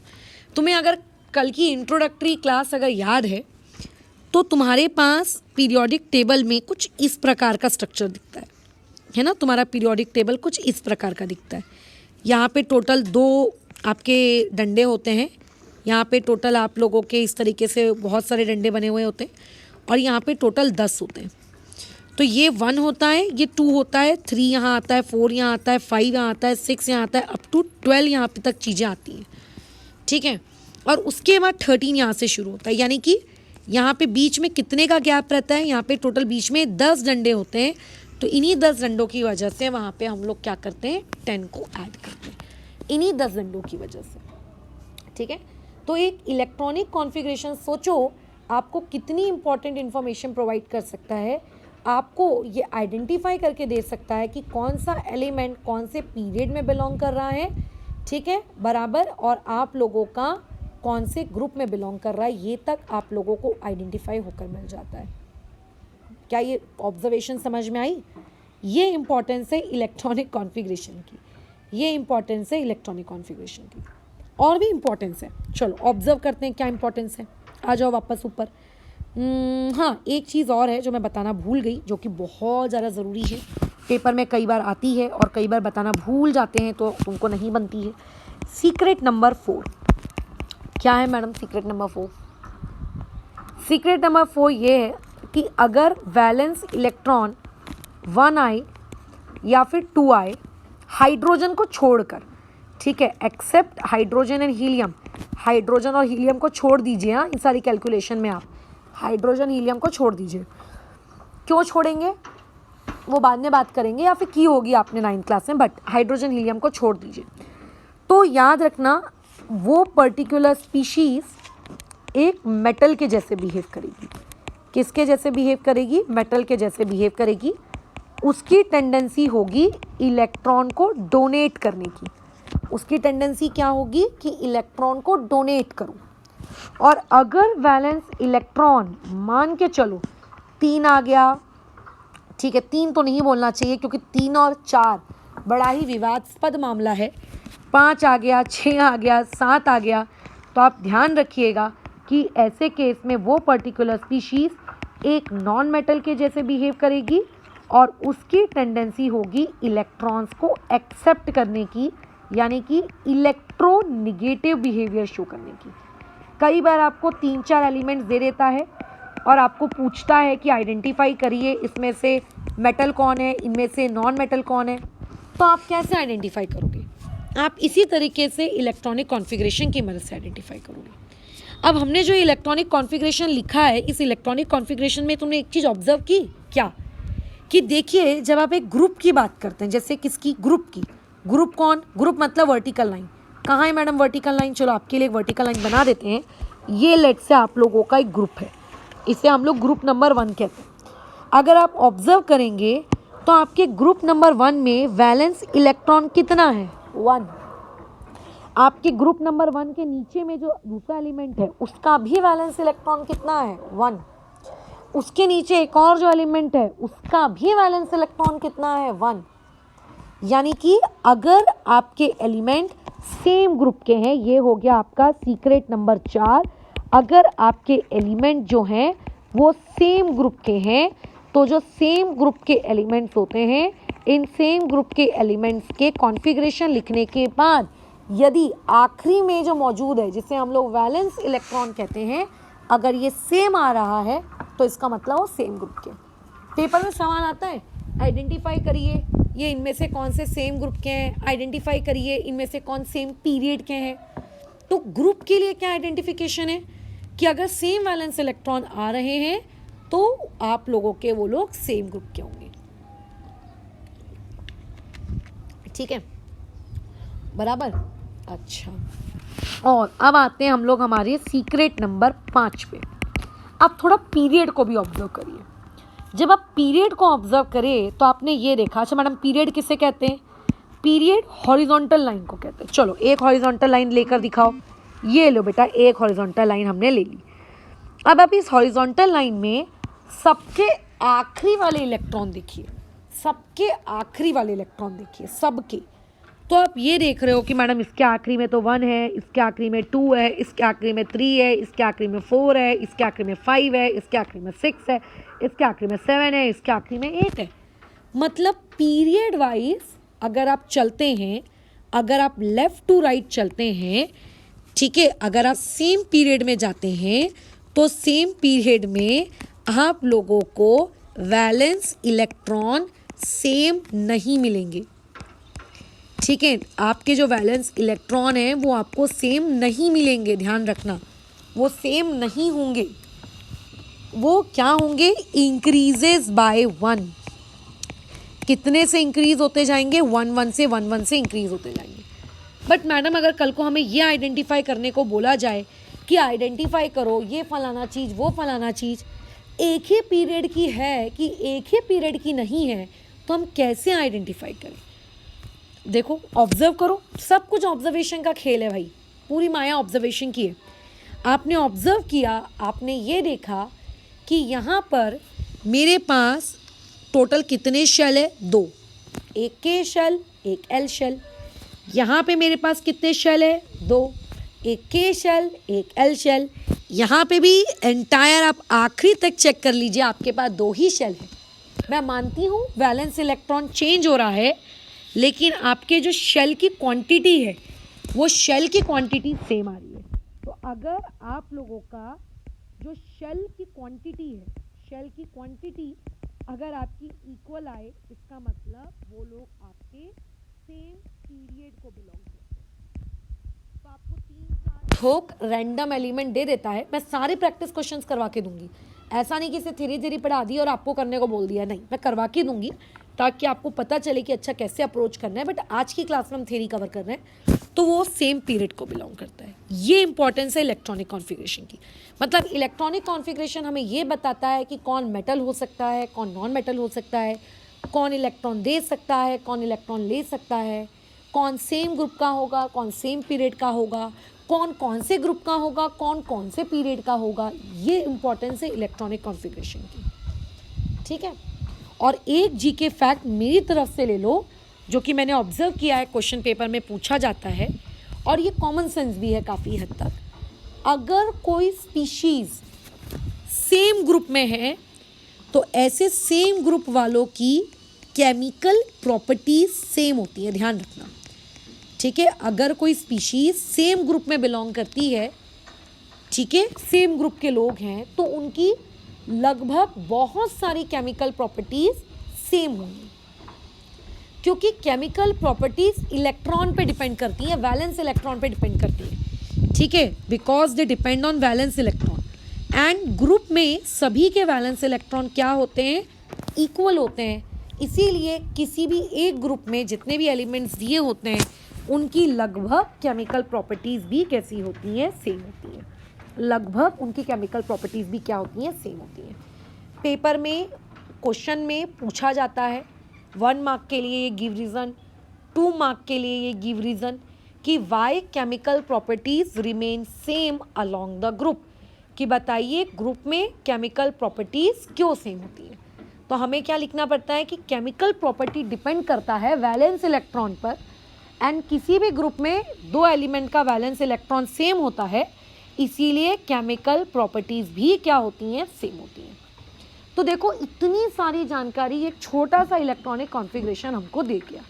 तुम्हें अगर कल की इंट्रोडक्टरी क्लास अगर याद है तो तुम्हारे पास पीरियोडिक टेबल में कुछ इस प्रकार का स्ट्रक्चर दिखता है ना। तुम्हारा पीरियोडिक टेबल कुछ इस प्रकार का दिखता है। यहाँ पे टोटल 2 आपके डंडे होते हैं, यहाँ पे टोटल आप लोगों के इस तरीके से बहुत सारे डंडे बने हुए होते हैं और यहाँ पे टोटल 10 होते हैं। तो ये 1 होता है, ये 2 होता है, 3 यहाँ आता है, 4 यहाँ आता है, 5 यहाँ आता है, 6 यहाँ आता है, अप टू 12 यहाँ पे तक चीज़ें आती हैं, ठीक है। और उसके बाद 13 यहाँ से शुरू होता है, यानी कि यहाँ पे बीच में कितने का गैप रहता है? यहाँ पे टोटल बीच में 10 डंडे होते हैं। तो इन्हीं 10 डंडों की वजह से वहाँ पे हम लोग क्या करते हैं? 10 को ऐड करते हैं, इन्हीं 10 डंडों की वजह से, ठीक है। तो एक इलेक्ट्रॉनिक कॉन्फ़िगरेशन सोचो आपको कितनी इंपॉर्टेंट इन्फॉर्मेशन प्रोवाइड कर सकता है। आपको ये आइडेंटिफाई करके दे सकता है कि कौन सा एलिमेंट कौन से पीरियड में बिलोंग कर रहा है, ठीक है, बराबर, और आप लोगों का कौन से ग्रुप में बिलोंग कर रहा है, ये तक आप लोगों को आइडेंटिफाई होकर मिल जाता है। क्या ये ऑब्जर्वेशन समझ में आई? ये इंपॉर्टेंस है इलेक्ट्रॉनिक कॉन्फ़िगरेशन की, ये इंपॉर्टेंस है इलेक्ट्रॉनिक कॉन्फ़िगरेशन की। और भी इंपॉर्टेंस है, चलो ऑब्जर्व करते हैं क्या इंपॉर्टेंस है। आ जाओ वापस ऊपर। हाँ, एक चीज़ और है जो मैं बताना भूल गई, जो कि बहुत ज़्यादा ज़रूरी है, पेपर में कई बार आती है और कई बार बताना भूल जाते हैं तो उनको नहीं बनती है। सीक्रेट नंबर 4 क्या है madam? Secret number 4, secret number 4 ये है कि अगर वैलेंस इलेक्ट्रॉन 1 आए या फिर 2 आए हाइड्रोजन को छोड़कर, ठीक है, except hydrogen and helium, hydrogen और हीलियम को छोड़ दीजिए। हाँ, इन सारी कैलकुलेशन में आप हाइड्रोजन हीलियम को छोड़ दीजिए। क्यों छोड़ेंगे वो बाद में बात करेंगे, या फिर की होगी आपने 9th क्लास में, बट हाइड्रोजन हीलियम को छोड़ दीजिए। तो याद रखना वो पर्टिकुलर स्पीशीज़ एक मेटल के जैसे बिहेव करेगी। किसके जैसे बिहेव करेगी? मेटल के जैसे बिहेव करेगी। उसकी टेंडेंसी होगी इलेक्ट्रॉन को डोनेट करने की। उसकी टेंडेंसी क्या होगी कि इलेक्ट्रॉन को डोनेट करूं। और अगर वैलेंस इलेक्ट्रॉन मान के चलो 3 आ गया, ठीक है 3 तो नहीं बोलना चाहिए क्योंकि 3 और 4 बड़ा ही विवादास्पद मामला है, 5 आ गया, 6 आ गया, 7 आ गया, तो आप ध्यान रखिएगा कि ऐसे केस में वो पर्टिकुलर स्पीशीज़ एक नॉन मेटल के जैसे बिहेव करेगी और उसकी टेंडेंसी होगी इलेक्ट्रॉन्स को एक्सेप्ट करने की, यानी कि इलेक्ट्रोनिगेटिव बिहेवियर शो करने की। कई बार आपको 3-4 एलिमेंट्स दे देता है और आपको पूछता है कि आइडेंटिफाई करिए इसमें से मेटल कौन है, इनमें से नॉन मेटल कौन है, तो आप कैसे आइडेंटिफाई करोगे? आप इसी तरीके से इलेक्ट्रॉनिक कॉन्फ़िगरेशन की मदद से आइडेंटिफाई करोगे। अब हमने जो इलेक्ट्रॉनिक कॉन्फ़िगरेशन लिखा है, इस इलेक्ट्रॉनिक कॉन्फ़िगरेशन में तुमने एक चीज़ ऑब्जर्व की क्या, कि देखिए जब आप एक ग्रुप की बात करते हैं, जैसे किसकी, ग्रुप की, ग्रुप कौन, ग्रुप मतलब वर्टिकल लाइन। कहाँ है मैडम वर्टिकल लाइन? चलो आपके लिए एक वर्टिकल लाइन बना देते हैं। ये लेट से आप लोगों का एक ग्रुप है, इसे हम लोग ग्रुप नंबर 1 कहते हैं। अगर आप ऑब्जर्व करेंगे तो आपके ग्रुप नंबर 1 में वैलेंस इलेक्ट्रॉन कितना है? 1। आपके ग्रुप नंबर 1 के नीचे में जो दूसरा एलिमेंट है उसका भी वैलेंस इलेक्ट्रॉन कितना है? 1। उसके नीचे एक और जो एलिमेंट है उसका भी वैलेंस इलेक्ट्रॉन कितना है? 1। यानी कि अगर आपके एलिमेंट सेम ग्रुप के हैं, ये हो गया आपका सीक्रेट नंबर 4, अगर आपके एलिमेंट जो हैं वो सेम ग्रुप के हैं, तो जो सेम ग्रुप के एलिमेंट्स होते हैं, इन सेम ग्रुप के एलिमेंट्स के कॉन्फ़िगरेशन लिखने के बाद यदि आखिरी में जो मौजूद है, जिसे हम लोग वैलेंस इलेक्ट्रॉन कहते हैं, अगर ये सेम आ रहा है तो इसका मतलब वो सेम ग्रुप के। पेपर में सवाल आता है, आइडेंटिफाई करिए ये इनमें से कौन से सेम ग्रुप के हैं, आइडेंटिफाई करिए इनमें से कौन सेम पीरियड के हैं। तो ग्रुप के लिए क्या आइडेंटिफिकेशन है कि अगर सेम वैलेंस इलेक्ट्रॉन आ रहे हैं तो आप लोगों के वो लोग सेम ग्रुप के होंगे। ठीक है, बराबर। अच्छा, और अब आते हैं हम लोग हमारे सीक्रेट नंबर 5 पे। अब थोड़ा पीरियड को भी ऑब्जर्व करिए। जब आप पीरियड को ऑब्जर्व करें तो आपने ये देखा, अच्छा मैडम पीरियड किसे कहते हैं? पीरियड हॉरिजॉन्टल लाइन को कहते हैं। चलो एक हॉरिजॉन्टल लाइन लेकर दिखाओ। ये लो बेटा, एक हॉरिजॉन्टल लाइन हमने ले ली। अब आप इस हॉरिजॉन्टल लाइन में सबके आखिरी वाले इलेक्ट्रॉन देखिए, सबके आखिरी वाले इलेक्ट्रॉन देखिए, सबके। तो आप ये देख रहे हो कि मैडम इसके आखिरी में तो 1 है, इसके आखिरी में 2 है, इसके आखिरी में 3 है, इसके आखिरी में 4 है, इसके आखिरी में 5 है, इसके आखिरी में 6 है, इसके आखिरी में 7 है, इसके आखिरी में 8 है। मतलब पीरियड वाइज अगर आप चलते हैं, अगर आप लेफ़्ट टू राइट चलते हैं, ठीक है, अगर आप सेम पीरियड में जाते हैं तो सेम पीरियड में आप लोगों को वैलेंस इलेक्ट्रॉन सेम नहीं मिलेंगे। ठीक है, आपके जो वैलेंस इलेक्ट्रॉन हैं वो आपको सेम नहीं मिलेंगे, ध्यान रखना, वो सेम नहीं होंगे। वो क्या होंगे? Increases by 1। कितने से इंक्रीज होते जाएंगे? 1 से 1 से इंक्रीज होते जाएंगे। बट मैडम अगर कल को हमें ये आइडेंटिफाई करने को बोला जाए कि आइडेंटिफाई करो ये फलाना चीज़ वो फलाना चीज़ एक ही पीरियड की है कि एक ही पीरियड की नहीं है, तो हम कैसे आइडेंटिफाई करें? देखो ऑब्जर्व करो, सब कुछ ऑब्जर्वेशन का खेल है भाई, पूरी माया ऑब्जर्वेशन की है। आपने ऑब्जर्व किया, आपने ये देखा कि यहाँ पर मेरे पास टोटल कितने शेल है? 2, एक के शेल एक एल शेल। यहाँ पे मेरे पास कितने शेल है? 2, एक के शेल एक एल शेल। यहाँ पे भी एंटायर आप आखिरी तक चेक कर लीजिए, आपके पास 2 ही शेल है। मैं मानती हूँ वैलेंस इलेक्ट्रॉन चेंज हो रहा है, लेकिन आपके जो शेल की क्वांटिटी है वो शेल की क्वांटिटी सेम आ रही है। तो अगर आप लोगों का जो शेल की क्वांटिटी है, शेल की क्वांटिटी अगर आपकी इक्वल आए, इसका मतलब वो लोग आपके सेम पीरियड को बिलोंग करते हैं। तो आपको 3-4 थोक रैंडम एलिमेंट दे देता है, मैं सारे प्रैक्टिस क्वेश्चंस करवा के दूंगी। ऐसा नहीं कि इसे धीरे धीरे पढ़ा दिया और आपको करने को बोल दिया, नहीं, मैं करवा के दूंगी ताकि आपको पता चले कि अच्छा कैसे अप्रोच करना है। बट आज की क्लास में हम थ्योरी कवर कर रहे हैं, तो वो सेम पीरियड को बिलोंग करता है। ये इंपॉर्टेंस है इलेक्ट्रॉनिक कॉन्फ़िगरेशन की। मतलब इलेक्ट्रॉनिक कॉन्फ़िगरेशन हमें ये बताता है कि कौन मेटल हो सकता है, कौन नॉन मेटल हो सकता है, कौन इलेक्ट्रॉन दे सकता है, कौन इलेक्ट्रॉन ले सकता है, कौन सेम ग्रुप का होगा, कौन सेम पीरियड का होगा, कौन से ग्रुप का होगा, कौन से पीरियड का होगा, ये इंपॉर्टेंस है इलेक्ट्रॉनिक कॉन्फ़िगरेशन की, ठीक है। और एक जीके फैक्ट मेरी तरफ से ले लो, जो कि मैंने ऑब्जर्व किया है, क्वेश्चन पेपर में पूछा जाता है, और ये कॉमन सेंस भी है काफ़ी हद तक। अगर कोई स्पीशीज़ सेम ग्रुप में है तो ऐसे सेम ग्रुप वालों की केमिकल प्रॉपर्टीज सेम होती है, ध्यान रखना, ठीक है। अगर कोई स्पीशीज सेम ग्रुप में बिलोंग करती है, ठीक है, सेम ग्रुप के लोग हैं, तो उनकी लगभग बहुत सारी केमिकल प्रॉपर्टीज सेम होंगी, क्योंकि केमिकल प्रॉपर्टीज इलेक्ट्रॉन पे डिपेंड करती हैं, वैलेंस इलेक्ट्रॉन पे डिपेंड करती है, ठीक है, because they depend on valence electron. And group में सभी के वैलेंस इलेक्ट्रॉन क्या होते हैं, इक्वल होते हैं। इसीलिए किसी भी एक ग्रुप में जितने भी एलिमेंट्स दिए होते हैं उनकी लगभग केमिकल प्रॉपर्टीज़ भी कैसी होती हैं, सेम होती हैं। लगभग उनकी केमिकल प्रॉपर्टीज़ भी क्या होती हैं, सेम होती हैं। पेपर में क्वेश्चन में पूछा जाता है, 1 मार्क के लिए ये गिव रीज़न, 2 मार्क के लिए ये गिव रीज़न कि why chemical properties remain same along the group, कि बताइए ग्रुप में केमिकल प्रॉपर्टीज़ क्यों सेम होती है। तो हमें क्या लिखना पड़ता है कि केमिकल प्रॉपर्टी डिपेंड करता है वैलेंस इलेक्ट्रॉन पर, एंड किसी भी ग्रुप में 2 एलिमेंट का वैलेंस इलेक्ट्रॉन सेम होता है, इसीलिए केमिकल प्रॉपर्टीज़ भी क्या होती हैं, सेम होती हैं। तो देखो इतनी सारी जानकारी एक छोटा सा इलेक्ट्रॉनिक कॉन्फ़िगरेशन हमको दे गया।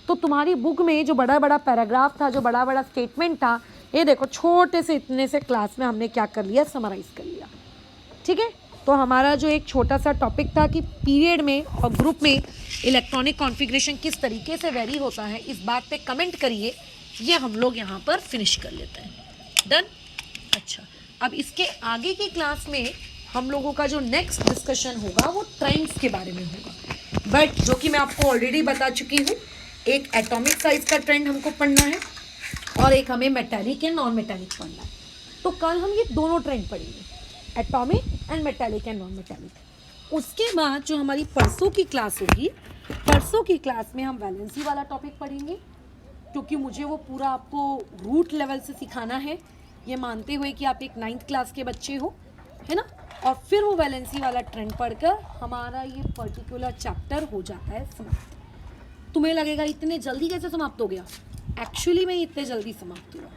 तो तुम्हारी बुक में जो बड़ा बड़ा पैराग्राफ था, जो बड़ा बड़ा स्टेटमेंट था, ये देखो छोटे से इतने से क्लास में हमने क्या कर लिया, समराइज़ कर लिया, ठीक है। तो हमारा जो एक छोटा सा टॉपिक था कि पीरियड में और ग्रुप में इलेक्ट्रॉनिक कॉन्फ़िगरेशन किस तरीके से वेरी होता है, इस बात पे कमेंट करिए, ये हम लोग यहाँ पर फिनिश कर लेते हैं। डन। अच्छा, अब इसके आगे की क्लास में हम लोगों का जो नेक्स्ट डिस्कशन होगा वो ट्रेंड्स के बारे में होगा, बट जो कि मैं आपको ऑलरेडी बता चुकी हूँ, एक एटॉमिक साइज का ट्रेंड हमको पढ़ना है और एक हमें मेटालिक एंड नॉन मेटालिक पढ़ना है। तो कल हम ये दोनों ट्रेंड पढ़ेंगे, atomic and metallic and non metallic. उसके बाद जो हमारी परसों की क्लास होगी, परसों की क्लास में हम वैलेंसी वाला टॉपिक पढ़ेंगे, क्योंकि मुझे वो पूरा आपको रूट लेवल से सिखाना है, ये मानते हुए कि आप एक 9th क्लास के बच्चे हो, है ना। और फिर वो वैलेंसी वाला ट्रेंड पढ़कर हमारा ये पर्टिकुलर चैप्टर हो जाता है समाप्त। तुम्हें लगेगा इतने जल्दी कैसे समाप्त हो गया, एक्चुअली में इतने जल्दी समाप्त हुआ।